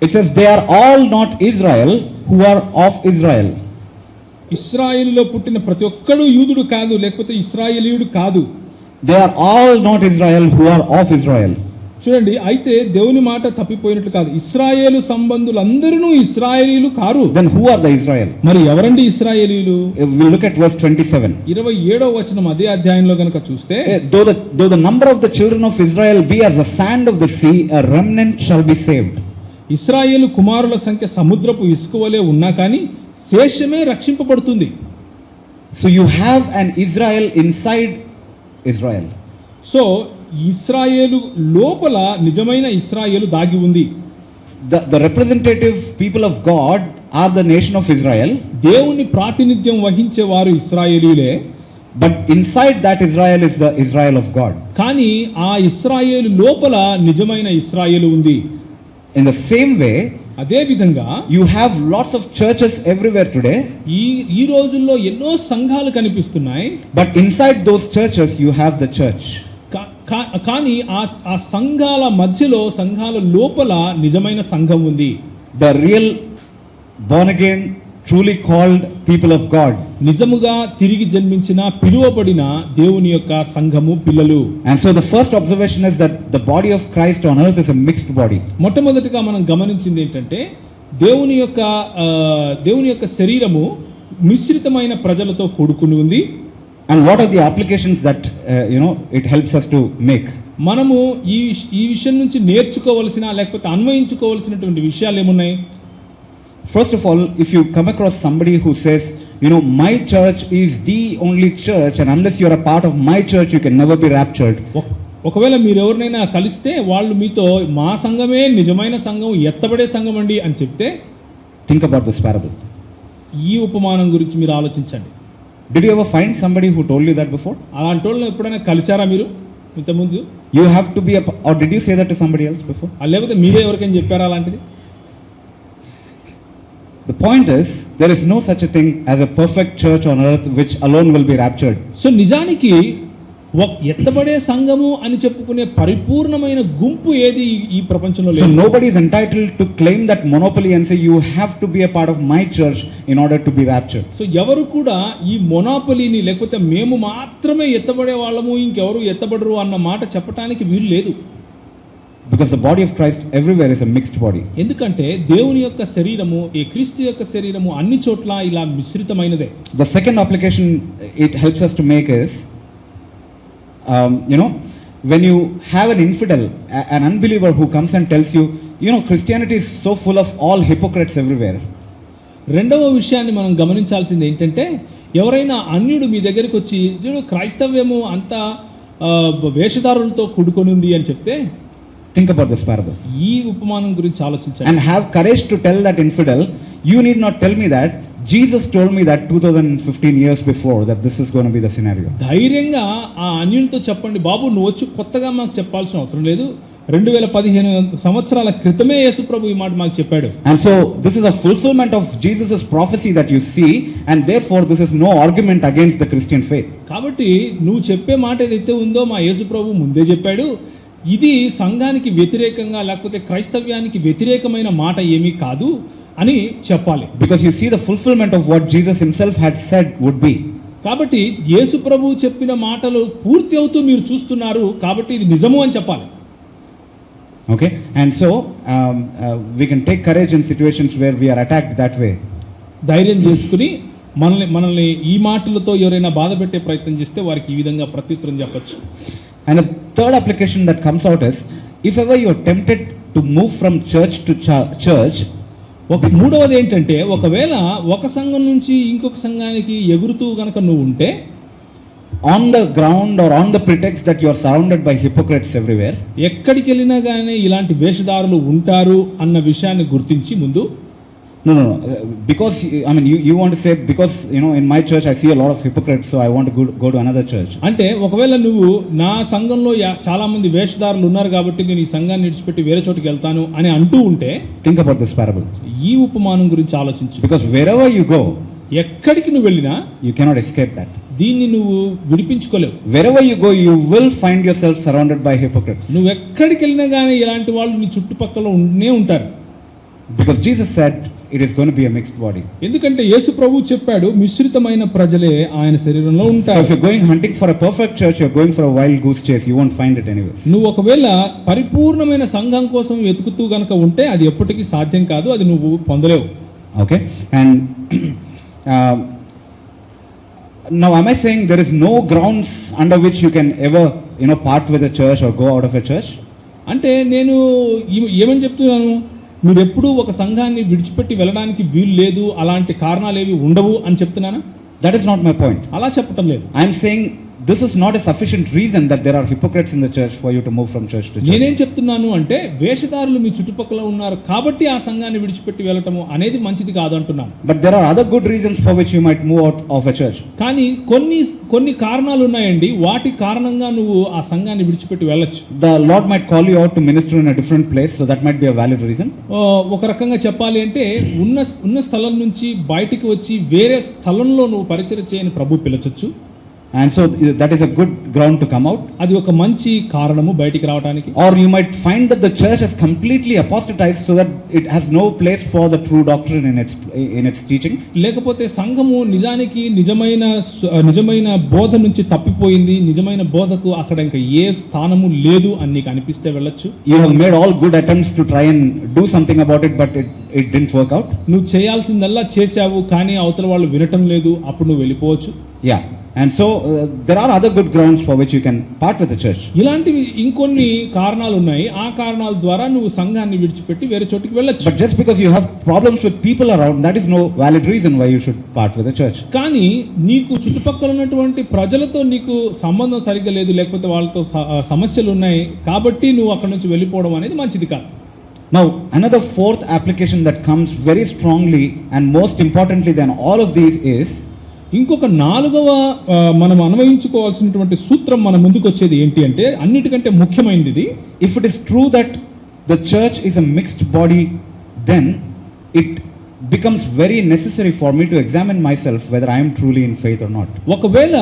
it says, they are all not Israel who are of Israel. ఇశ్రాయేలులో పుట్టిన ప్రతి ఒక్కడు యూదుడు కాదు, లేకపోతే ఇశ్రాయేలీయుడు కాదు. They are all not Israel who are of Israel. చూడండి, అయితే దేవుని మాట తప్పిపోయినట్లు కాదు, ఇశ్రాయేలు సంబంధులందరూ ఇశ్రాయేలీలు car. Then who are the Israel? మరి ఎవరండి ఇశ్రాయేలీలు? We look at verse 27. 27వ వచనం అదే అధ్యాయంలో గనుక చూస్తే, though the number of the children of Israel be as the sand of the sea, a remnant shall be saved. ఇశ్రాయేలు కుమారుల సంఖ్య సముద్రపు ఇసుక వలె ఉన్నా కానీ శేషమే రక్షింపబడుతుంది. So you have an Israel inside Israel. So ఇశ్రాయేలు లోపల నిజమైన ఇశ్రాయేలు దాగి ఉంది. The representative people of God are the nation of Israel. దేవుని ప్రాతినిధ్యం వహించే వారు ఇశ్రాయేలీలే. But inside that Israel is the Israel of God. కానీ ఆ ఇశ్రాయేలు లోపల నిజమైన ఇశ్రాయేలు ఉంది. In the same way, అదే విధంగా you have lots of churches everywhere today. ఈ రోజుల్లో ఎన్నో సంఘాలు కనిపిస్తున్నాయి. But inside those churches you have the church. కానీ ఆ సంఘాల మధ్యలో, సంఘాల లోపల నిజమైన సంఘం ఉంది. The real born again, truly called people of God. నిజముగా తిరిగి జన్మించిన పిలువబడిన దేవుని యొక్క సంఘము పిల్లలు. And so the first observation is that the body of Christ on earth is a mixed body. మొట్టమొదటిగా మనం గమనించింది ఏంటంటే దేవుని యొక్క శరీరము మిశ్రితమైన ప్రజలతో కూడుకుని ఉంది. And what are the applications that it helps us to make? మనము ఈ విషయం నుంచి నేర్చుకోవలసిన లేకపోతే అన్వయించుకోవలసినటువంటి విషయాలు ఏమున్నాయి? First of all, if you come across somebody who says, my church is the only church and unless you are a part of my church you can never be raptured. ఒకవేళ మీరు ఎవరినైనా కలిస్తే వాళ్ళు మీతో మా సంఘమే నిజమైన సంఘం, ఎత్తబడే సంఘం అండి అని చెప్తే, think about this parable. ఈ ఉపమానం గురించి మీరు ఆలోచించండి. Did you ever find somebody who told you that before? అలాంటి వాళ్ళని ఎప్పుడైనా కలిసారా మీరు ఇంతకుముందు? You have to be or did you say that to somebody else before? లేకపోతే మీరే ఎవరికైనా చెప్పారా అలాంటిది? The point is, there is no such a thing as a perfect church on earth which alone will be raptured. So నిజానికి ఎత్తబడే సంఘము అని చెప్పుకునే పరిపూర్ణమైన గుంపు ఏది ఈ ప్రపంచంలో So లేదు. nobody is entitled to claim that monopoly and say you have to be a part of my church in order to be raptured. So ఎవరు కూడా ఈ మొనాపలిని లేకపోతే మేము మాత్రమే ఎత్తబడే వాళ్ళము ఇంకెవరు ఎత్తబడరు అన్న మాట చెప్పడానికి వీలు లేదు. Because the body of Christ everywhere is a mixed body. ఎందుకంటే దేవుని యొక్క శరీరము ఈ క్రీస్తు యొక్క శరీరము అన్ని చోట్ల ఇలా మిశ్రితమైనదే. The second application it helps us to make is, when you have an infidel, an unbeliever who comes and tells you, Christianity is so full of all hypocrites everywhere. రెండవ విషయాన్ని మనం గమనించాల్సింది ఏంటంటే ఎవరైనా అన్యుడు మీ దగ్గరికి వచ్చి క్రైస్తవ్యము అంతా వేషధారులతో కూడుకొని ఉంది అని చెప్తే, think about this parable ఈ ఉపమానం గురించి ఆలోచించండి. and have courage to tell that infidel, you need not tell me that, Jesus told me that 2015 years before that this is going to be the scenario. ధైర్యంగా ఆ అన్యునితో చెప్పండి, బాబు నువ్వు వచ్చి కొత్తగా మాకు చెప్పాల్సిన అవసరం లేదు, 2015 సంవత్సరాల క్రితమే యేసు ప్రభు ఈ మాట మాకు చెప్పాడు. And so this is a fulfillment of Jesus' prophecy that you see, and therefore this is no argument against the Christian faith. కాబట్టి నువ్వు చెప్పే మాట ఏదైతే ఉందో మా యేసు ప్రభు ముందే చెప్పాడు, ఇది సంఘానికి వ్యతిరేకంగా లేకపోతే క్రైస్తవ్యానికి వ్యతిరేకమైన మాట ఏమీ కాదు అని చెప్పాలి. Because you see the fulfillment of what Jesus himself had said would be. కాబట్టి యేసు ప్రభు చెప్పిన మాటలు పూర్తి అవుతూ మీరు చూస్తున్నారు కాబట్టి ఇది నిజము అని చెప్పాలి. Okay, and so we can take courage in situations where we are attacked that way. ధైర్యం చేసుకుని మనల్ని ఈ మాటలతో ఎవరైనా బాధ పెట్టే ప్రయత్నం చేస్తే వారికి ఈ విధంగా ప్రత్యుత్తరం చెప్పచ్చు. And a third application that comes out is, if ever you are tempted to move from church to church, మూడవది ఏంటంటే ఒకవేళ ఒక సంఘం నుంచి ఇంకొక సంఘానికి ఎగురుతూ గనక నువ్వు ఉంటే, on the ground or on the pretext that you are surrounded by hypocrites everywhere, ఎక్కడికి వెళ్ళినా కానీ ఇలాంటి వేషధారులు ఉంటారు అన్న విషయాన్ని గుర్తించి ముందు, no, because you want to say, because in my church I see a lot of hypocrites, so I want to go to another church. అంటే ఒకవేళ నువ్వు నా సంఘంలో చాలా మంది వేషధారులు ఉన్నారు కాబట్టి నేను ఈ సంఘాన్ని విడిచిపెట్టి వేరే చోటుకి వెళ్తాను అని అంటూ ఉంటే, think about this parable. ఈ ఉపమానం గురించి ఆలోచించు. Because wherever you go, ఎక్కడికి నువ్వు వెళ్ళినా you cannot escape that. దీన్ని నువ్వు విడిపించుకోలేవు. Wherever you go, you will find yourself surrounded by hypocrites. నువ్వు ఎక్కడికి వెళ్ళినా కానీ ఇలాంటి వాళ్ళు నీ చుట్టుపక్కల ఉంటూనే ఉంటారు. Because Jesus said it is going to be a mixed body. ఎందుకంటే యేసు ప్రభు చెప్పాడు మిశ్రితమైన ప్రజలే ఆయన శరీరంలో So ఉంటారు. if you're going hunting for a perfect church, you're going for a wild goose chase. You won't find it anyway. నువ్వు ఒకవేళ పరిపూర్ణమైన సంఘం కోసం వెతుకుతూ గనక ఉంటే అది ఎప్పటికీ సాధ్యం కాదు, అది నువ్వు పొందలేవు. Okay, and now am I saying there is no grounds under which you can ever part with a church or go out of a church? అంటే నేను ఏమని చెప్తున్నాను, మీరు ఎప్పుడూ ఒక సంఘాన్ని విడిచిపెట్టి వెళ్ళడానికి వీలు లేదు, అలాంటి కారణాలు ఏవి ఉండవు అని చెప్తున్నానా? That is not my point. అలా చెప్పటం లేదు. I am saying this is not a sufficient reason that there are hypocrites in the church for you to move from church to church. నేనేం చెప్తున్నాను అంటే వేషధారులు మీ చుట్టుపక్కల ఉన్నారు కాబట్టి ఆ సంఘాన్ని విడిచిపెట్టి వెళ్ళటము అనేది మంచిది కాదు అంటున్నాను. But there are other good reasons for which you might move out of a church. కానీ కొన్ని కారణాలు ఉన్నాయండి, వాటి కారణంగా నువ్వు ఆ సంఘాన్ని విడిచిపెట్టి వెళ్ళొచ్చు. The Lord might call you out to minister in a different place, so that might be a valid reason. ఒక రకంగా చెప్పాలి అంటే ఉన్న స్థలం నుంచి బయటికి వచ్చి వేరే స్థలంలో నువ్వు పరిచయం చేయని ప్రభు పిలచొచ్చు. And so that is a good ground to come out. అది ఒక మంచి కారణము బయటికి రావడానికి. Or you might find that the church has completely apostatized, so that it has no place for the true doctrine in its teachings. లేకపోతే సంఘము నిజానికి నిజమైన బోధ నుంచి తప్పిపోయింది, నిజమైన బోధకు అక్కడ ఇంకా ఏ స్థానము లేదు అని నీకు అనిపిస్తే వెళ్ళొచ్చు. You have made all good attempts to try and do something about it, but it didn't work out. నువ్వు చేయాల్సిందల్లా చేశావు కానీ అవతల వాళ్ళు వినటం లేదు, అప్పుడు నువ్వు వెళ్ళిపోవచ్చు. Yeah. And so there are other good grounds for which you can part with the church. ఇలాంటివి ఇంకొన్ని కారణాలు ఉన్నాయి, ఆ కారణాల ద్వారా నువ్వు సంఘాన్ని విడిచిపెట్టి వేరే చోటికి వెళ్ళొచ్చు. But just because you have problems with people around, that is no valid reason why you should part with the church. కానీ నీకు చుట్టుపక్కల ఉన్నటువంటి ప్రజలతో నీకు సంబంధం సరిగ్గా లేదు, లేకపోతే వాళ్ళతో సమస్యలు ఉన్నాయి కాబట్టి నువ్వు అక్కడ నుంచి వెళ్ళిపోవడం అనేది మంచిది కాదు. Now another fourth application that comes very strongly and most importantly than all of these is, ఇంకొక నాలుగవ మనం అన్వయించుకోవాల్సినటువంటి సూత్రం మన ముందుకు వచ్చేది ఏంటి అంటే అన్నిటికంటే ముఖ్యమైనది, if it is true that the church is a mixed body, then it becomes very necessary for me to examine myself whether I am truly in faith or not. ఒకవేళ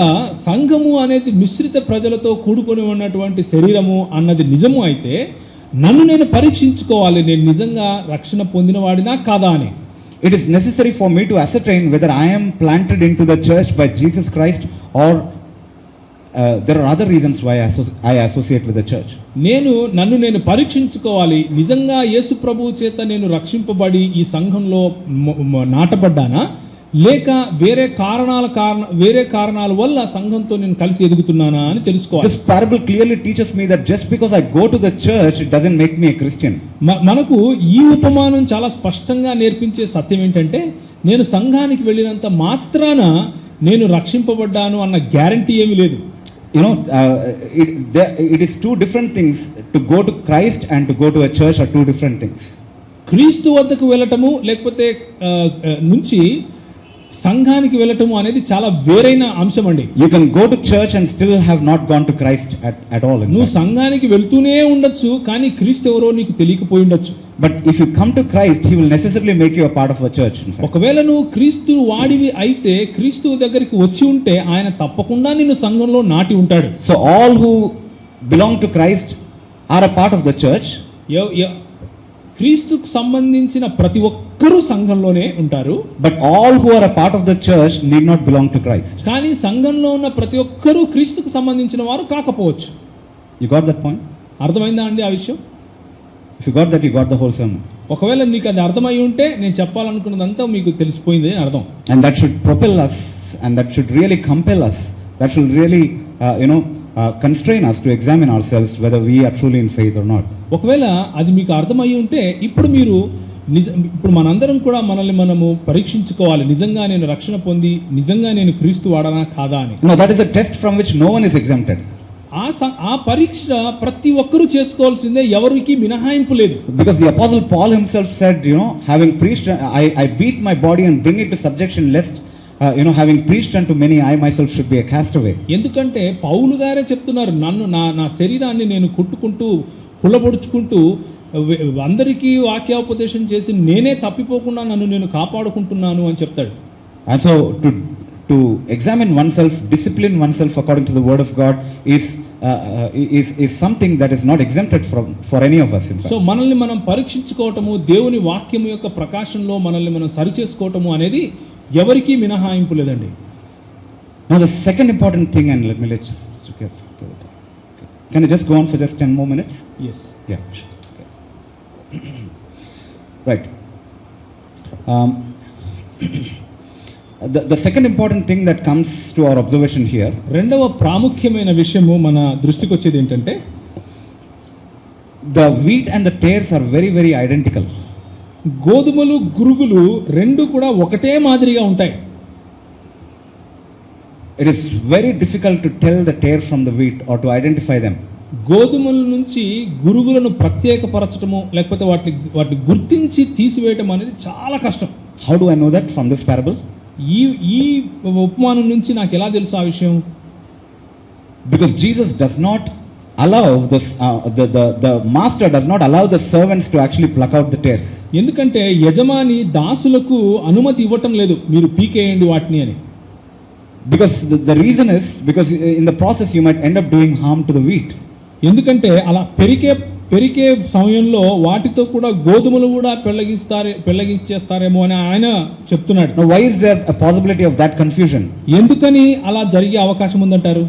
సంఘము అనేది మిశ్రిత ప్రజలతో కూడుకొని ఉన్నటువంటి శరీరము అన్నది నిజము అయితే నన్ను నేను పరీక్షించుకోవాలి, నేను నిజంగా రక్షణ పొందినవాడినా కాదా అని. It is necessary for me to ascertain whether I am planted into the church by Jesus Christ or there are other reasons why I associate with the church. నన్ను నేను పరీక్షించుకోవాలి, నిజంగా యేసు ప్రభువు చేత నేను రక్షింపబడి ఈ సంఘంలో నాటబడ్డానా, లేక వేరే కారణాల వల్ల సంఘంతో నేను కలిసి ఎదుగుతున్నానా అని తెలుసుకోవాలి. This parable clearly teaches me that just because I go to the church it doesn't make me a Christian. మనకు ఈ ఉపమానం చాలా స్పష్టంగా నేర్పించే సత్యం ఏంటంటే, నేను సంఘానికి వెళ్ళినంత మాత్రాన నేను రక్షింపబడ్డాను అన్న గ్యారంటీ ఏమీ లేదు. You know, it is two different things. To go to Christ and to go to a church are two different things. క్రీస్తు వద్దకు వెళ్ళటము లేకపోతే నుంచి సంఘానికి వెళ్ళటము అనేది చాలా వేరైన అంశం అండి. You can go to church and still have not gone to Christ at all. నువ్వు సంఘానికి వెళ్తూనే ఉండొచ్చు, కానీ క్రీస్తు ఎవరో నీకు తెలియకపోయి ఉండొచ్చు. But if you come to Christ, He will necessarily make you a part of a church. ఒకవేళ నువ్వు క్రీస్తు వాడివి అయితే, క్రీస్తు దగ్గరికి వచ్చి ఉంటే ఆయన తప్పకుండా నిన్ను సంఘంలో నాటి ఉంటాడు. So all who belong to Christ are a part of the church. క్రీస్తుకు సంబంధించిన ప్రతి ఒక్కరూ సంఘంలోనే ఉంటారు. But all who are a part of the church need not belong to Christ. కానీ సంఘంలో ఉన్న ప్రతి ఒక్కరూ క్రీస్తుకు సంబంధించిన వారు కాకపోవచ్చు. You got that point? అర్థమైందా అండి ఆ విషయం? If you got that, you got the whole sermon. ఒకవేళ నీకు అది అర్థమై ఉంటే నేను చెప్పాలనుకున్నదంతా మీకు తెలిసిపోయింది అని అర్థం. And that should propel us, and that should really compel us. That should really, constrain us to examine ourselves whether we are truly in faith or not. ఒకవేళ అది మీకు అర్థమై ఉంటే ఇప్పుడు మనందరం కూడా మనల్ని మనము పరీక్షించుకోవాలి, నిజంగా నేను రక్షణ పొంది నిజంగా నేను క్రీస్తు వాడనా కాదా అని. No, that is a test from which no one is exempted. ఆ పరీక్ష ప్రతి ఒక్కరూ చేసుకోవాల్సిందే, ఎవరికి మినహాయింపు లేదు. Because the apostle Paul himself said, having preached, I beat my body and bring it to subjection, lest having preached unto many, I myself should be a castaway. ఎందుకంటే పౌలు గారే చెప్తున్నారు, నా శరీరాన్ని నేను కుట్టుకుంటూ కుళ్ళబొడుచుకుంటూ అందరికీ వాక్యోపదేశం చేసి నేనే తప్పిపోకుండా నన్ను నేను కాపాడుకుంటున్నాను అని చెప్తాడు. And so to examine oneself, discipline oneself according to the word of God is something that is not exempted for any of us. So మనల్ని మనం పరీక్షించుకోవటము, దేవుని వాక్యము యొక్క ప్రకాశంలో మనల్ని మనం సరిచేసుకోవటము అనేది ఎవరికీ మినహాయింపు లేదండి. Now the second important thing, and let's get can I just go on for just 10 more minutes? Yes. Yeah. Okay. Right. The second important thing that comes to our observation here, రెండవ ప్రాముఖ్యమైన విషయము మన దృష్టికి వచ్చేది ఏంటంటే, the wheat and the tares are very, very identical. గోధుమలు గురుగులు రెండు కూడా ఒకటే మాదిరిగా ఉంటాయి. It is very difficult to tell the tare from the wheat or to identify them. గోధుమల నుంచి గురుగులను ప్రత్యేకపరచటము లేకపోతే వాటిని గుర్తించి తీసివేయటం అనేది చాలా కష్టం. How do I know that from this parable? ఈ ఉపమానం నుంచి నాకు ఎలా తెలుసు ఆ విషయం? Because Jesus does not allow the master does not allow the servants to actually pluck out the tares. ఎందుకంటే యజమాని దాసులకు అనుమతి ఇవ్వటం లేదు, మీరు పీకేయండి వాటిని అని. Because the reason is because in the process you might end up doing harm to the wheat. ఎందుకంటే అలా పెరికే సమయంలో వాటితో కూడా గోధుమలు కూడా పెళ్ళగిచ్చేస్తారేమో అని ఆయన చెప్తున్నాడు. Now why is there a possibility of that confusion? ఎందుకని అలా జరిగే అవకాశం ఉందంటారు?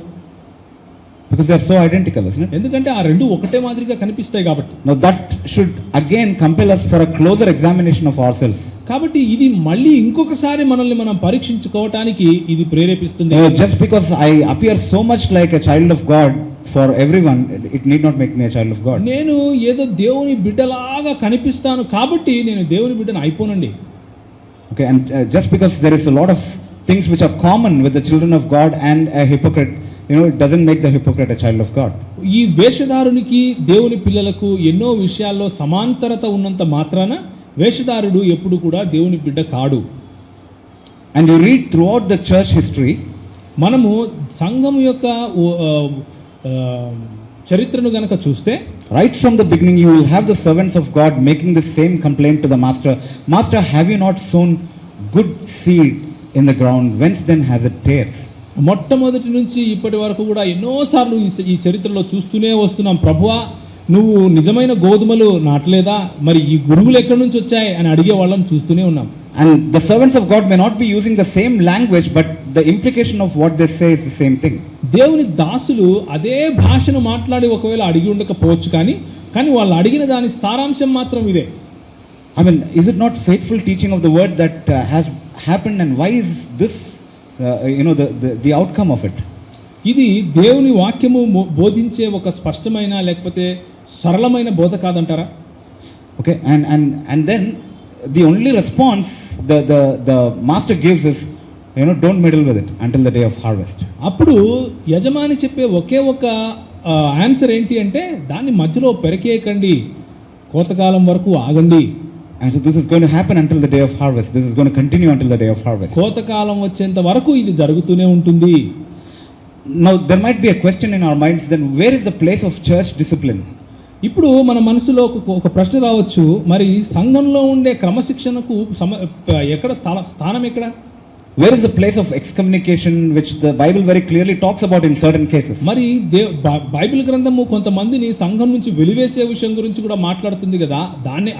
Because they are so identical, isn't it? ఎందుకంటే ఆ రెండు ఒకటే మాదిరిగా కనిపిస్తాయి కాబట్టి. Now that should again compel us for a closer examination of ourselves. కాబట్టి ఇది మళ్ళీ ఇంకొకసారి మనల్ని మనం పరీక్షించుకోవటానికి ఇది ప్రేరేపిస్తుంది. Just because I appear so much like a child of God for everyone, it need not make me a child of God. నేను ఏదో దేవుని బిడ్డలాగా కనిపిస్తాను కాబట్టి నేను దేవుని బిడ్డను అయిపోనండి. Okay, and just because there is a lot of things which are common with the children of God and a hypocrite, it doesn't make the hypocrite a child of God. ఈ వేషధారునికి దేవుని పిల్లలకు ఎన్నో విషయాల్లో సమాంతరత ఉన్నంత మాత్రాన వేషధారుడు ఎప్పుడు కూడా దేవుని బిడ్డ కాడు. And you read throughout the church history, మనము సంఘం యొక్క చరిత్రను గనక చూస్తే right from the beginning you will have the servants of God making the same complaint to the master. Master, have you not sown good seed in the ground? Whence then has it tares? మొట్టమొదటి నుంచి ఇప్పటి వరకు కూడా ఎన్నోసార్లు ఈ చరిత్రలో చూస్తూనే వస్తున్నాం. ప్రభువా, నువ్వు నిజమైన గోధుమలు నాటలేదా, మరి ఈ గురుగులు ఎక్కడి నుంచి వచ్చాయి అని అడిగే వాళ్ళని చూస్తూనే ఉన్నాం. And the servants of God may not be using the same language, but the implication of what they say is the same thing. దేవుని దాసులు అదే భాషను మాట్లాడి ఒకవేళ అడిగి ఉండకపోవచ్చు, కానీ వాళ్ళు అడిగిన దాని సారాంశం మాత్రం ఇదే. I mean, is it not faithful teaching of the word that has happened, and why is this the outcome of it? ఇది దేవుని వాక్యము బోధించే ఒక స్పష్టమైన లేకపోతే సరళమైన బోధ కాదంటారా? Okay, and then the only response the master gives is, don't meddle with it until the day of harvest. అప్పుడు యజమాని చెప్పే ఒకే ఒక ఆన్సర్ ఏంటి అంటే, దాన్ని మధ్యలో పెరకేయకండి, కోతకాలం వరకు ఆగండి. And so this is going to happen until the day of harvest. This is going to continue until the day of harvest. కోతకాలం వచ్చేంత వరకు ఇది జరుగుతూనే ఉంటుంది. Now there might be a question in our minds, then where is the place of church discipline? ఇప్పుడు మన మనసులో ఒక ప్రశ్న రావచ్చు, మరి సంఘంలో ఉండే క్రమశిక్షణకు ఎక్కడ స్థానం ఎక్కడ? Where is the place of excommunication, which the Bible very clearly talks about in certain cases? మరి బైబిల్ గ్రంథము కొంతమందిని సంఘం నుంచి వెలివేసే విషయం గురించి కూడా మాట్లాడుతుంది కదా,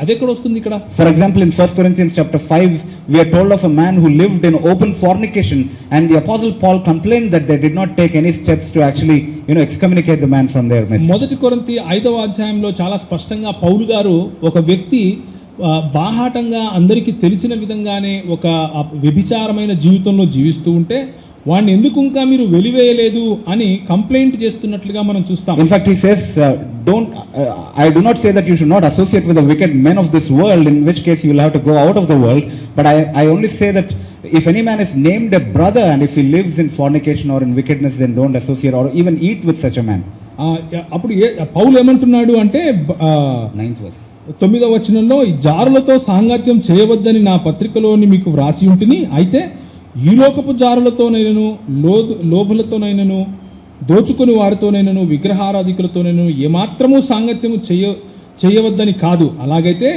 అది ఎక్కడ వస్తుంది ఇక్కడ? For example, in 1 Corinthians chapter 5, we are told of a man who lived in open fornication, and the apostle Paul complained that they did not take any steps to actually excommunicate the man from their midst. మొదటి కొరింథీ 5వ అధ్యాయంలో చాలా స్పష్టంగా పౌలు గారు ఒక వ్యక్తి బాహాటంగా అందరికీ తెలిసిన విధంగానే ఒక వ్యభిచారమైన జీవితంలో జీవిస్తూ ఉంటే వాడిని ఎందుకు ఇంకా మీరు వెలివేయలేదు అని కంప్లైంట్ చేస్తున్నట్లుగా మనం చూస్తాం. In fact, he says, I do not say that you should not associate with the wicked men of this world, in which case you will have to go out of the world, but I only say that if any man is named a brother and if he lives in fornication or in wickedness, then don't associate or even eat with such a man. అప్పుడు పౌలు ఏమంటున్నాడు అంటే 9th verse. 9వ వచనంలో, ఈ జారులతో సాంగత్యం చేయవద్దని నా పత్రికలోని మీకు వ్రాసి ఉంటుంది, అయితే ఈ లోకపు జారులతోనైనను లోభులతోనైనను దోచుకుని వారితోనైనను విగ్రహారాధికులతోనైనను ఏమాత్రము సాంగత్యము చేయవద్దని కాదు, అలాగైతే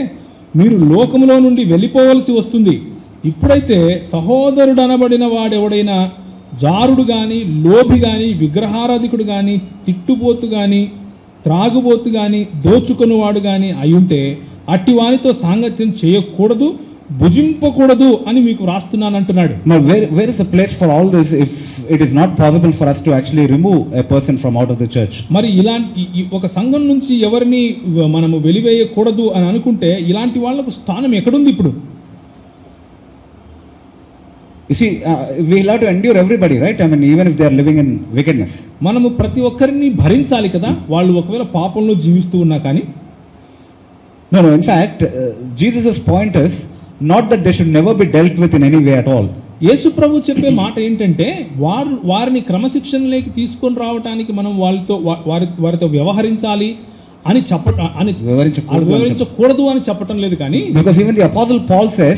మీరు లోకములో నుండి వెళ్ళిపోవలసి వస్తుంది. ఇప్పుడైతే సహోదరుడు అనబడిన వాడెవడైనా జారుడు గాని, లోభి గాని, విగ్రహారాధికుడు గాని, తిట్టుబోతు గాని, త్రాగుబోతు గాని, దోచుకునివాడు గాని అయ్యుంటే అట్టి వానితో సాంగత్యం చేయకూడదు, భుజింపకూడదు అని మీకు రాస్తున్నాను అంటున్నాడు. Now where is the place for all this if it is not possible for us to actually remove a person from out of the church? మరి ఇలాంటి ఒక సంఘం నుంచి ఎవరిని మనము వెలివేయకూడదు అని అనుకుంటే ఇలాంటి వాళ్లకు స్థానం ఎక్కడుంది ఇప్పుడు? You see, we'll have to endure everybody, right? I mean, even if they are living in wickedness. మనము ప్రతి ఒక్కరిని భరించాలి కదా, వాళ్ళు ఒకవేళ పాపంలో జీవిస్తూ ఉన్నా కానీ. No, in fact, Jesus' point is not that they should never be dealt with in any way at all. యేసు ప్రభు చెప్పే మాట ఏంటంటే వారిని క్రమశిక్షణలోకి తీసుకొని రావడానికి మనం వారితో వ్యవహరించాలి అని వివరించకూడదు అని చెప్పటం లేదు కానీ, because even the apostle Paul says,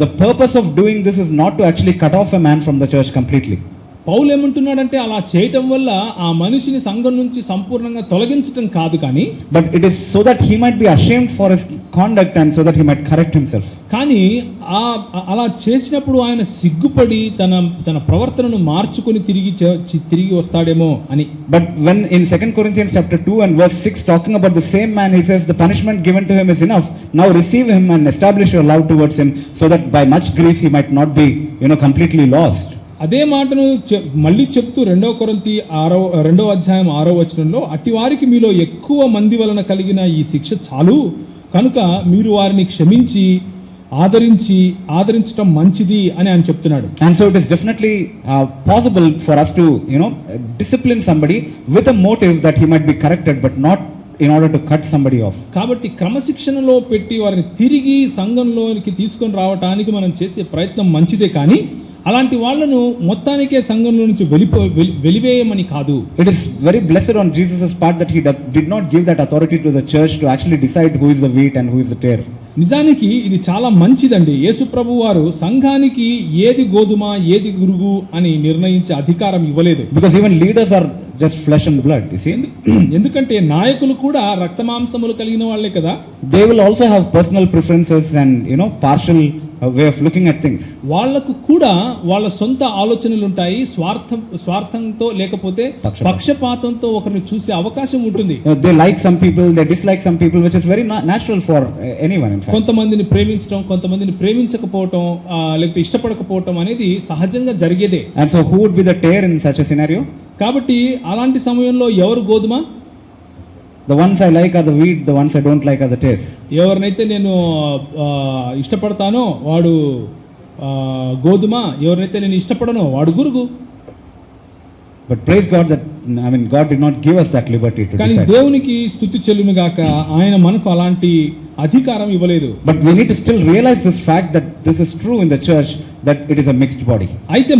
the purpose of doing this is not to actually cut off a man from the church completely. పౌలు ఏమంటున్నాడంటే అలా చేయటం వల్ల ఆ మనిషిని సంఘం నుంచి సంపూర్ణంగా తొలగించటం కాదు కానీ, but it is so that he might be ashamed for his conduct and so that he might correct himself. కానీ అలా చేసినప్పుడు ఆయన సిగ్గుపడి తన ప్రవర్తనను మార్చుకొని తిరిగి వస్తాడేమో అని. But when in 2 Corinthians chapter 2 and verse 6 talking about the same man, he says the punishment given to him is enough, now receive him and establish your love towards him so that by much grief he might not be completely lost. అదే మాటను మళ్ళీ చెప్తూ 2 కొరింథీ 2వ అధ్యాయం 6వ వచనంలో, అట్టి వారికి మీలో ఎక్కువ మంది వలన కలిగిన ఈ శిక్ష చాలు, కనుక మీరు వారిని క్షమించి ఆదరించడం మంచిది అని ఆయన చెప్తున్నాడు. And so it is definitely possible for us to discipline somebody with a motive that he might be corrected, but not in order to cut somebody off. కాబట్టి క్రమశిక్షణలో పెట్టి వారిని తిరిగి సంఘంలోనికి తీసుకొని రావడానికి మనం చేసే ప్రయత్నం మంచిదే కానీ అలాంటి వాళ్ళను మొత్తానికే సంఘంలో నుంచి వెలివేయమని కాదు. It is very blessed on Jesus' part that he did not give that authority to the church to actually decide who is the wheat and who is the tare. నిజానికి ఇది చాలా మంచిదండి. యేసు ప్రభు వారు సంఘానికి ఏది గోధుమ ఏది గురుగు అని నిర్ణయించే అధికారం ఇవ్వలేదు. Because even leaders are just flesh and blood, you see. ఎందుకంటే నాయకులు కూడా రక్త మాంసములు కలిగిన వాళ్ళే కదా. They will also have personal preferences and, partial way of looking at things. వాళ్ళకు కూడా వాళ్ళ సొంత ఆలోచనలు ఉంటాయి. స్వార్థంతో లేకపోతే పక్షపాతంతో ఒకరిని చూసే అవకాశం ఉంటుంది. They like some people, they dislike some people, which is very natural for anyone, in fact. కొంతమందిని ప్రేమించడం, కొంతమందిని ప్రేమించకపోవటం, లేకపోతే ఇష్టపడకపోవటం అనేది సహజంగా జరిగేదే. And so who would be the tare in such a scenario? కాబట్టి అలాంటి సమయంలో ఎవరు గోధుమ? The ones I like are the wheat, the ones I don't like are the tares. ఎవరినైతే నేను ఇష్టపడతానో వాడు గోధుమ, ఎవరినైతే నేను ఇష్టపడనో వాడు గురుగు. But praise God that, God did not give us that liberty to కానీ decide. దేవునికి స్తుతి చెల్లును గాక, ఆయన మనకు అలాంటి అధికారం ఇవ్వలేదు. But we need to still realize this fact that this is true in the church, that it is a mixed body. అయితే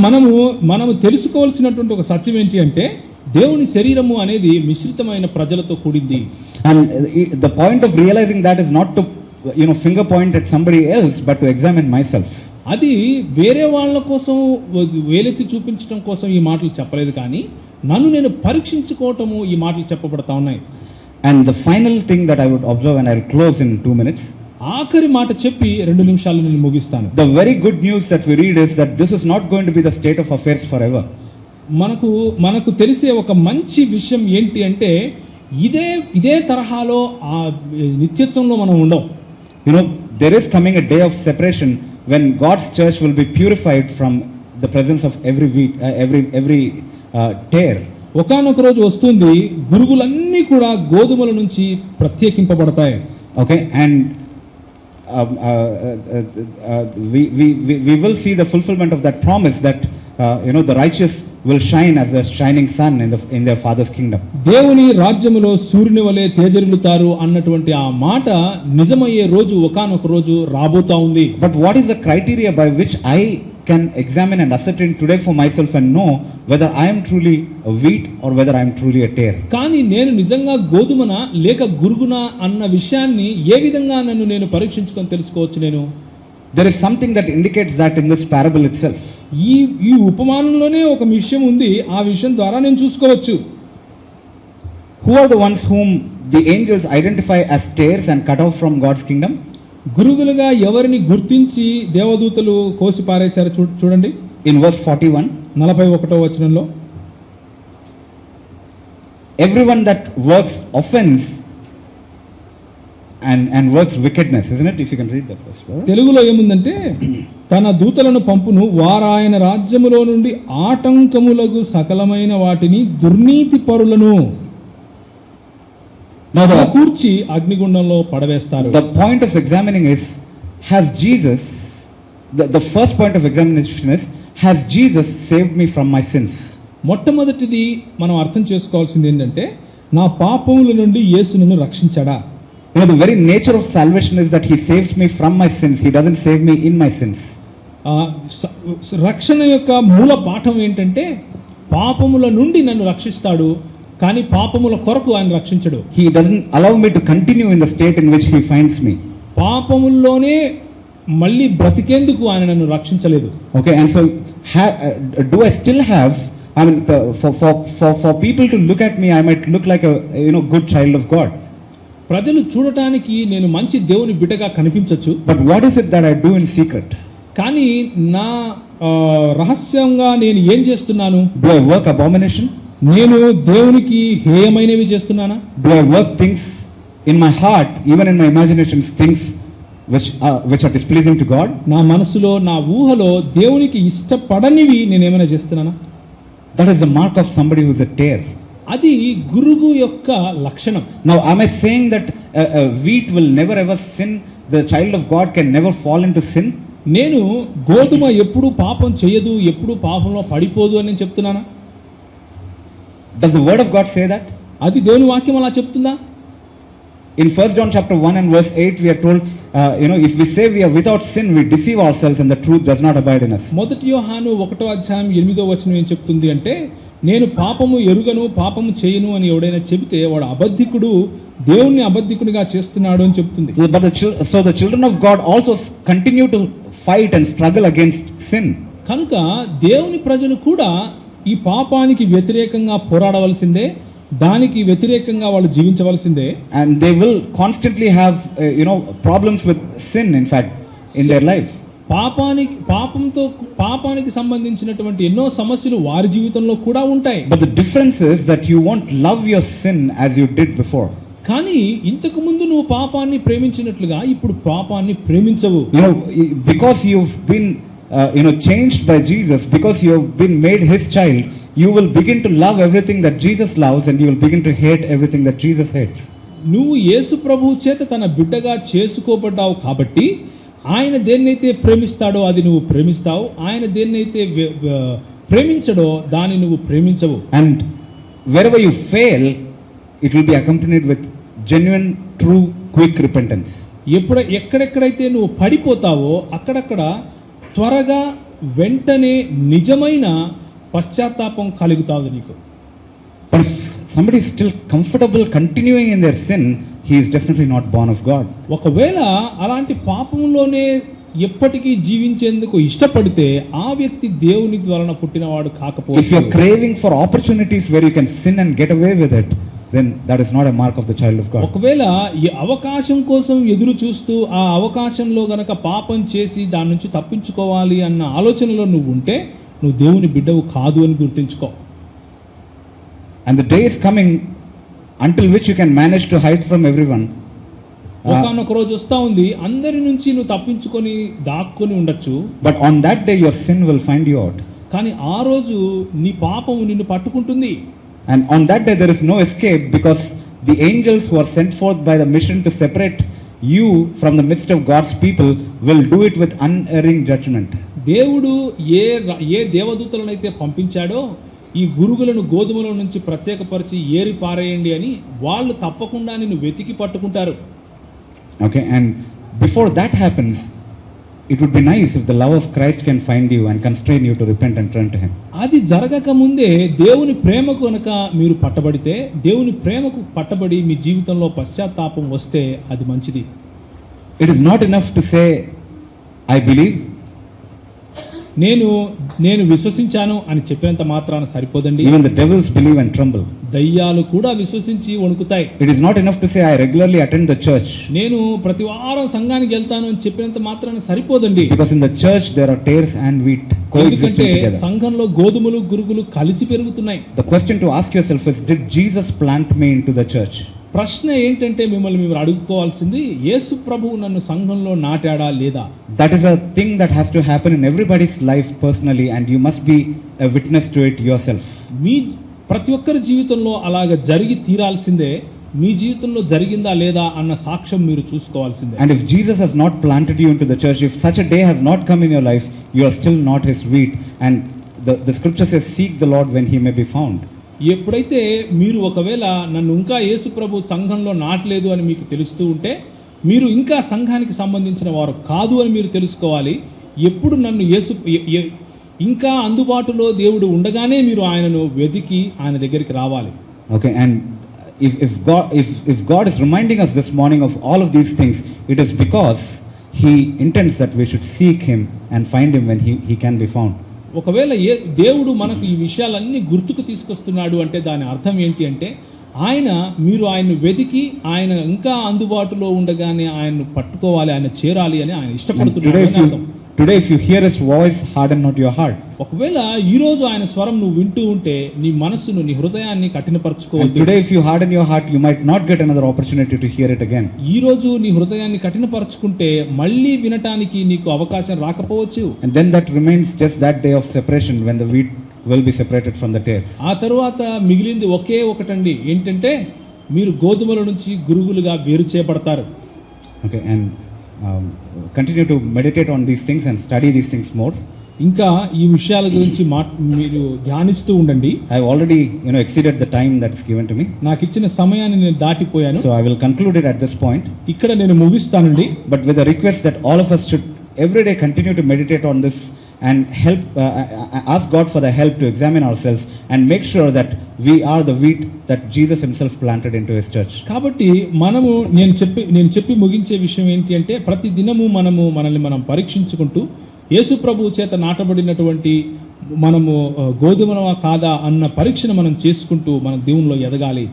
మనము తెలుసుకోవాల్సినటువంటి ఒక సత్యం ఏంటి అంటే, దేవుని శరీరము అనేది మిశ్రితమైన ప్రజలతో కూడింది. And the point of realizing that is not to finger point at somebody else, but to examine myself. అది వేరే వాళ్ళ కోసం వేలెత్తి చూపించడం కోసం ఈ మాటలు చెప్పలేదు, కానీ నన్ను నేను పరీక్షించుకోవటము ఈ మాటలు చెప్పబడతా ఉన్నాయి. And the final thing that I would observe, and I will close in 2 minutes. ఆఖరి మాట చెప్పి 2 నిమిషాలు నేను ముగిస్తాను. The very good news that we read is that this is not going to be the state of affairs forever. మనకు తెలిసే ఒక మంచి విషయం ఏంటి అంటే, ఇదే తరహాలో ఆ నిత్యత్వంలో మనం ఉండం. There is coming a day of separation when God's church will be purified from the presence of every wheat, every tare. ఒకానొక రోజు వస్తుంది, గురుగులన్నీ కూడా గోధుమల నుంచి ప్రత్యేకింపబడతాయి. Okay, and we will see the fulfillment of that promise that the righteous will shine as the shining sun in their father's kingdom. దేవుని రాజ్యములో సూర్యుని వలె తేజరిల్లుతారు అన్నటువంటి ఆ మాట నిజమయ్యే రోజు ఒకానొక రోజు రాబోతా ఉంది. But what is the criteria by which I can examine and ascertain today for myself and know whether I am truly a wheat or whether I am truly a tare? కానీ నేను నిజంగా గోధుమన లేక గురుగునా అన్న విషయాన్ని ఏ విధంగా నేను పరీక్షించుకొని తెలుసుకోవచ్చు? నేను There is something that indicates that in this parable itself. ఈ ఉపమానంలోనే ఒక విషయం ఉంది, ఆ విషయం ద్వారా నేను చూసుకోవచ్చు. Who are the ones whom the angels identify as tares and cut off from God's kingdom? గురుగులుగా ఎవరిని గుర్తించి దేవదూతలు కోసి పారేశారు చూడండి. In verse 41, 41వ వచనంలో, everyone that works offense and works wickedness, isn't it? If you can read that verse. తెలుగులో ఏముందంటే, తన దూతలను పంపును, వారాయన రాజ్యములో నుండి ఆటంకములకు సకలమైన వాటిని దుర్నీతి పరులను కూర్చి అగ్నిగుండంలో పడవేస్తారు. The point of examining is, has Jesus, the first point of examination is, has Jesus saved me from my sins? మొట్టమొదటిది మనం అర్థం చేసుకోవాల్సింది ఏంటంటే, నా పాపముల నుండి యేసు నన్ను రక్షించాడా? The very nature of salvation is that he saves me from my sins. He doesn't save me in my sins. రక్షణ యొక్క మూల పాఠం ఏంటంటే, పాపముల నుండి నన్ను రక్షిస్తాడు, కానీ పాపముల కొరకు ఆయన రక్షించడు. He doesn't allow me to continue in the state in which he finds me. పాపముల్లోనే మళ్ళీ బ్రతికేందుకు ఆయన నన్ను రక్షించలేదు. Okay, and so do I still have, for people to look at me, I might look like a good child of God. ప్రజలు చూడటానికి నేను మంచి దేవుని బిడ్డగా కనిపించొచ్చు. But what is it that I do in secret? కానీ నా రహస్యంగా నేను ఏం చేస్తున్నాను? Do I work abomination? నేను దేవునికి హేయమైనవి చేస్తున్నానా? Do I work things in my heart, even in my imaginations, things which are displeasing to God? నా మనసులో, నా ఊహలో దేవునికి ఇష్టపడనివి నేను ఏమైనా చేస్తున్నానా? That is the mark of somebody who is a tare. అది గురుగు యొక్క లక్షణం. Now, am I saying that a wheat will never ever sin? The child of God can never fall into sin? నేను గోధుమ ఎప్పుడు పాపం చేయదు, ఎప్పుడు పాపంలో పడిపోదు అని నేను చెప్తున్నానా? Does the word of God say that? అది దేవుని వాక్యం అలా చెప్తుందా? In 1 John chapter 1 and verse 8 we are told, if we say we are without sin, we deceive ourselves and the truth does not abide in us. మొదటి యోహాను 1వ అధ్యాయం 8వ వచనం ఏం చెప్తుంది అంటే, నేను పాపము ఎరుగను, పాపము చేయను అని ఎవడైనా చెబితే వాడు అబద్ధికుడు, దేవుణ్ణి అబద్ధికుడిగా చేస్తున్నాడు అని చెప్తుంది. So the children of God also continue to fight and struggle against sin. కనుక దేవుని ప్రజలు కూడా ఈ పాపానికి వ్యతిరేకంగా పోరాడవలసిందే, దానికి వ్యతిరేకంగా వాళ్ళు జీవించవలసిందే. And they will constantly have, problems with sin, in fact, in their life. పాపానికి సంబంధించినటువంటి ఎన్నో సమస్యలు వారి జీవితంలో కూడా ఉంటాయి. But the difference is that you won't love your sin as you did before. కానీ ఇంతకు ముందు నువ్వు పాపాన్ని ప్రేమించినట్లుగా ఇప్పుడు పాపాన్ని ప్రేమించవు. Because you've been changed by Jesus, because you have been made his child, you will begin to love everything that Jesus loves, and you will begin to hate everything that Jesus hates. నువ్వు యేసు ప్రభువు చేత తన బిడ్డగా చేసుకోబడ్డావు కాబట్టి ఆయన దేన్నైతే ప్రేమిస్తాడో అది నువ్వు ప్రేమిస్తావు, ఆయన దేన్నైతే ప్రేమించడో దాన్ని నువ్వు ప్రేమించవు. And wherever you fail, it will be accompanied with genuine, true, quick repentance. ఎక్కడెక్కడైతే నువ్వు పడిపోతావో అక్కడక్కడ త్వరగా వెంటనే నిజమైన పశ్చాత్తాపం కలుగుతావు నీకు. But if somebody is still comfortable continuing in their sin, he is definitely not born of God. ఒకవేళ అలాంటి పాపంలోనే ఎప్పటికీ జీవించేందుకు ఇష్టపడితే ఆ వ్యక్తి దేవుని ద్వారా పుట్టినవాడు కాకపోతే. If you are craving for opportunities where you can sin and get away with it, then that is not a mark of the child of God. ఒకవేళ ఈ అవకాశం కోసం ఎదురు చూస్తూ ఆ అవకాశంలో గనక పాపం చేసి దాని నుంచి తప్పించుకోవాలి అన్న ఆలోచనలో నువ్వు ఉంటే నువ్వు దేవుని బిడ్డవు కాదు అని గుర్తుంచుకో. And the day is coming until which you can manage to hide from everyone. ఒకనొక రోజు వస్తా ఉంది, అందరి నుంచి నువ్వు తప్పించుకొని దాక్కుని ఉండొచ్చు. But on that day your sin will find you out. కానీ ఆ రోజు నీ పాపము నిన్ను పట్టుకుంటుంది. And on that day there is no escape, because the angels who are sent forth by the mission to separate you from the midst of God's people will do it with unerring judgment. దేవుడు ఏ దేవదూతలనైతే పంపించాడో ఈ గురుగులను గోధుమల నుంచి ప్రత్యేకపరిచి ఏరి పారేయండి అని వాళ్ళు తప్పకుండా నిన్ను వెతికి పట్టుకుంటారు. Okay, and before that happens, it would be nice if the love of Christ can find you and constrain you to repent and turn to him. అది జరగక ముందే దేవుని ప్రేమకు కనుక మీరు పట్టబడితే, దేవుని ప్రేమకు పట్టబడి మీ జీవితంలో పశ్చాత్తాపం వస్తే అది మంచిది. It is not enough to say I believe. నేను విశ్వసించాను అని చెప్పినంత మాత్రాన సరిపోదండి. Even the devils believe and tremble. దయ్యాలు కూడా విశ్వసించి వణుకుతాయి. It is not enough to say I regularly attend the church. నేను ప్రతి వారం సంఘానికి వెళ్తాను అని చెప్పినంత మాత్రాన సరిపోదండి. Because in the church there are tares and wheat coexisting together. సంఘంలో గోధుమలు గురుగులు కలిసి పెరుగుతున్నాయి. The question to ask yourself is, did Jesus plant me into the church? ప్రశ్న ఏంటంటే మిమ్మల్ని మీరు అడుగుకోవాల్సింది, యేసు ప్రభువు నన్ను సంఘంలో నాటాడా లేదా? That is a thing that has to happen in everybody's life personally, and you must be a witness to it yourself. మీ ప్రతి ఒక్కరి జీవితంలో అలాగ జరిగి తీరాల్సిందే. మీ జీవితంలో జరిగిందా లేదా అన్న సాక్ష్యం మీరు చూసుకోవాల్సిందే. And if Jesus has not planted you into the church, if such a day has not come in your life, you are still not his wheat. And the scripture says, seek the Lord when he may be found. ఎప్పుడైతే మీరు ఒకవేళ నన్ను ఇంకా యేసు ప్రభు సంఘంలో నాటలేదు అని మీకు తెలుస్తూ ఉంటే మీరు ఇంకా సంఘానికి సంబంధించిన వారు కాదు అని మీరు తెలుసుకోవాలి. ఎప్పుడు నన్ను ఇంకా అందుబాటులో దేవుడు ఉండగానే మీరు ఆయనను వెతికి ఆయన దగ్గరికి రావాలి. Okay, and if God is reminding us this morning of all of these things, it is because he intends that we should seek him and find him when he can be found. ఒకవేళ దేవుడు మనకు ఈ విషయాలన్నీ గుర్తుకు తీసుకొస్తున్నాడు అంటే దాని అర్థం ఏంటి అంటే మీరు ఆయన్ను వెతికి ఆయన ఇంకా అందుబాటులో ఉండగానే ఆయన్ను పట్టుకోవాలి, ఆయన చేరాలి అని ఆయన ఇష్టపడుతున్నాడు. Today if you hear his voice, harden not your heart. ఒకవేళ ఈ రోజు ఆయన స్వరం నువ్వు వింటూ ఉంటే నీ మనసును నీ హృదయాన్ని కఠినపరచుకోవద్దు. Today if you harden your heart, you might not get another opportunity to hear it again. ఈ రోజు నీ హృదయాన్ని కఠినపరచుకుంటే మళ్ళీ వినటానికి నీకు అవకాశం రాకపోవచ్చు. And then that remains just that day of separation when the wheat will be separated from the tares. ఆ తరువాత మిగిలింది ఒకే ఒకటండి, ఏంటంటే మీరు గోధుమల నుంచి గురుగులుగా వేరు చేయబడతారు. Okay, and continue to meditate on these things and study these things more. ఇంకా ఈ విషయాల గురించి మీరు ధ్యానిస్తూ ఉండండి. I have already exceeded the time that is given to me. నాకు ఇచ్చిన సమయాన్ని నేను దాటిపోయాను. So I will conclude it at this point. ఇక్కడ నేను ముగిస్తానండి. But with a request that all of us should every day continue to meditate on this and help ask God for the help to examine ourselves and make sure that we are the wheat that Jesus himself planted into his church. కాబట్టి నేను చెప్పి ముగించే విషయం ఏంటి అంటే ప్రతి దినము మనల్ని మనం పరీక్షించుకుంటూ యేసు ప్రభువు చేత నాటబడినటువంటి మనము గోధుమలమా కాదా అన్న పరీక్షను మనం చేసుకుంటూ మనం దేవునిలో ఎదగాలి.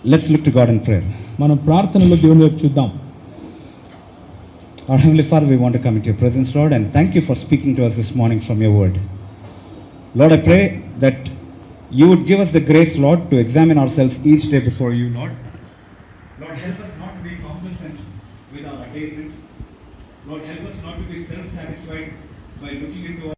Let's look to God in prayer. మనం ప్రార్థనలో దేవుని వైపు చూద్దాం. Our Heavenly Father, we want to come into your presence, Lord, and thank you for speaking to us this morning from your word. Lord, I pray that you would give us the grace, Lord, to examine ourselves each day before you, Lord. Lord, help us not to be complacent with our attainments. Lord, help us not to be self-satisfied by looking into our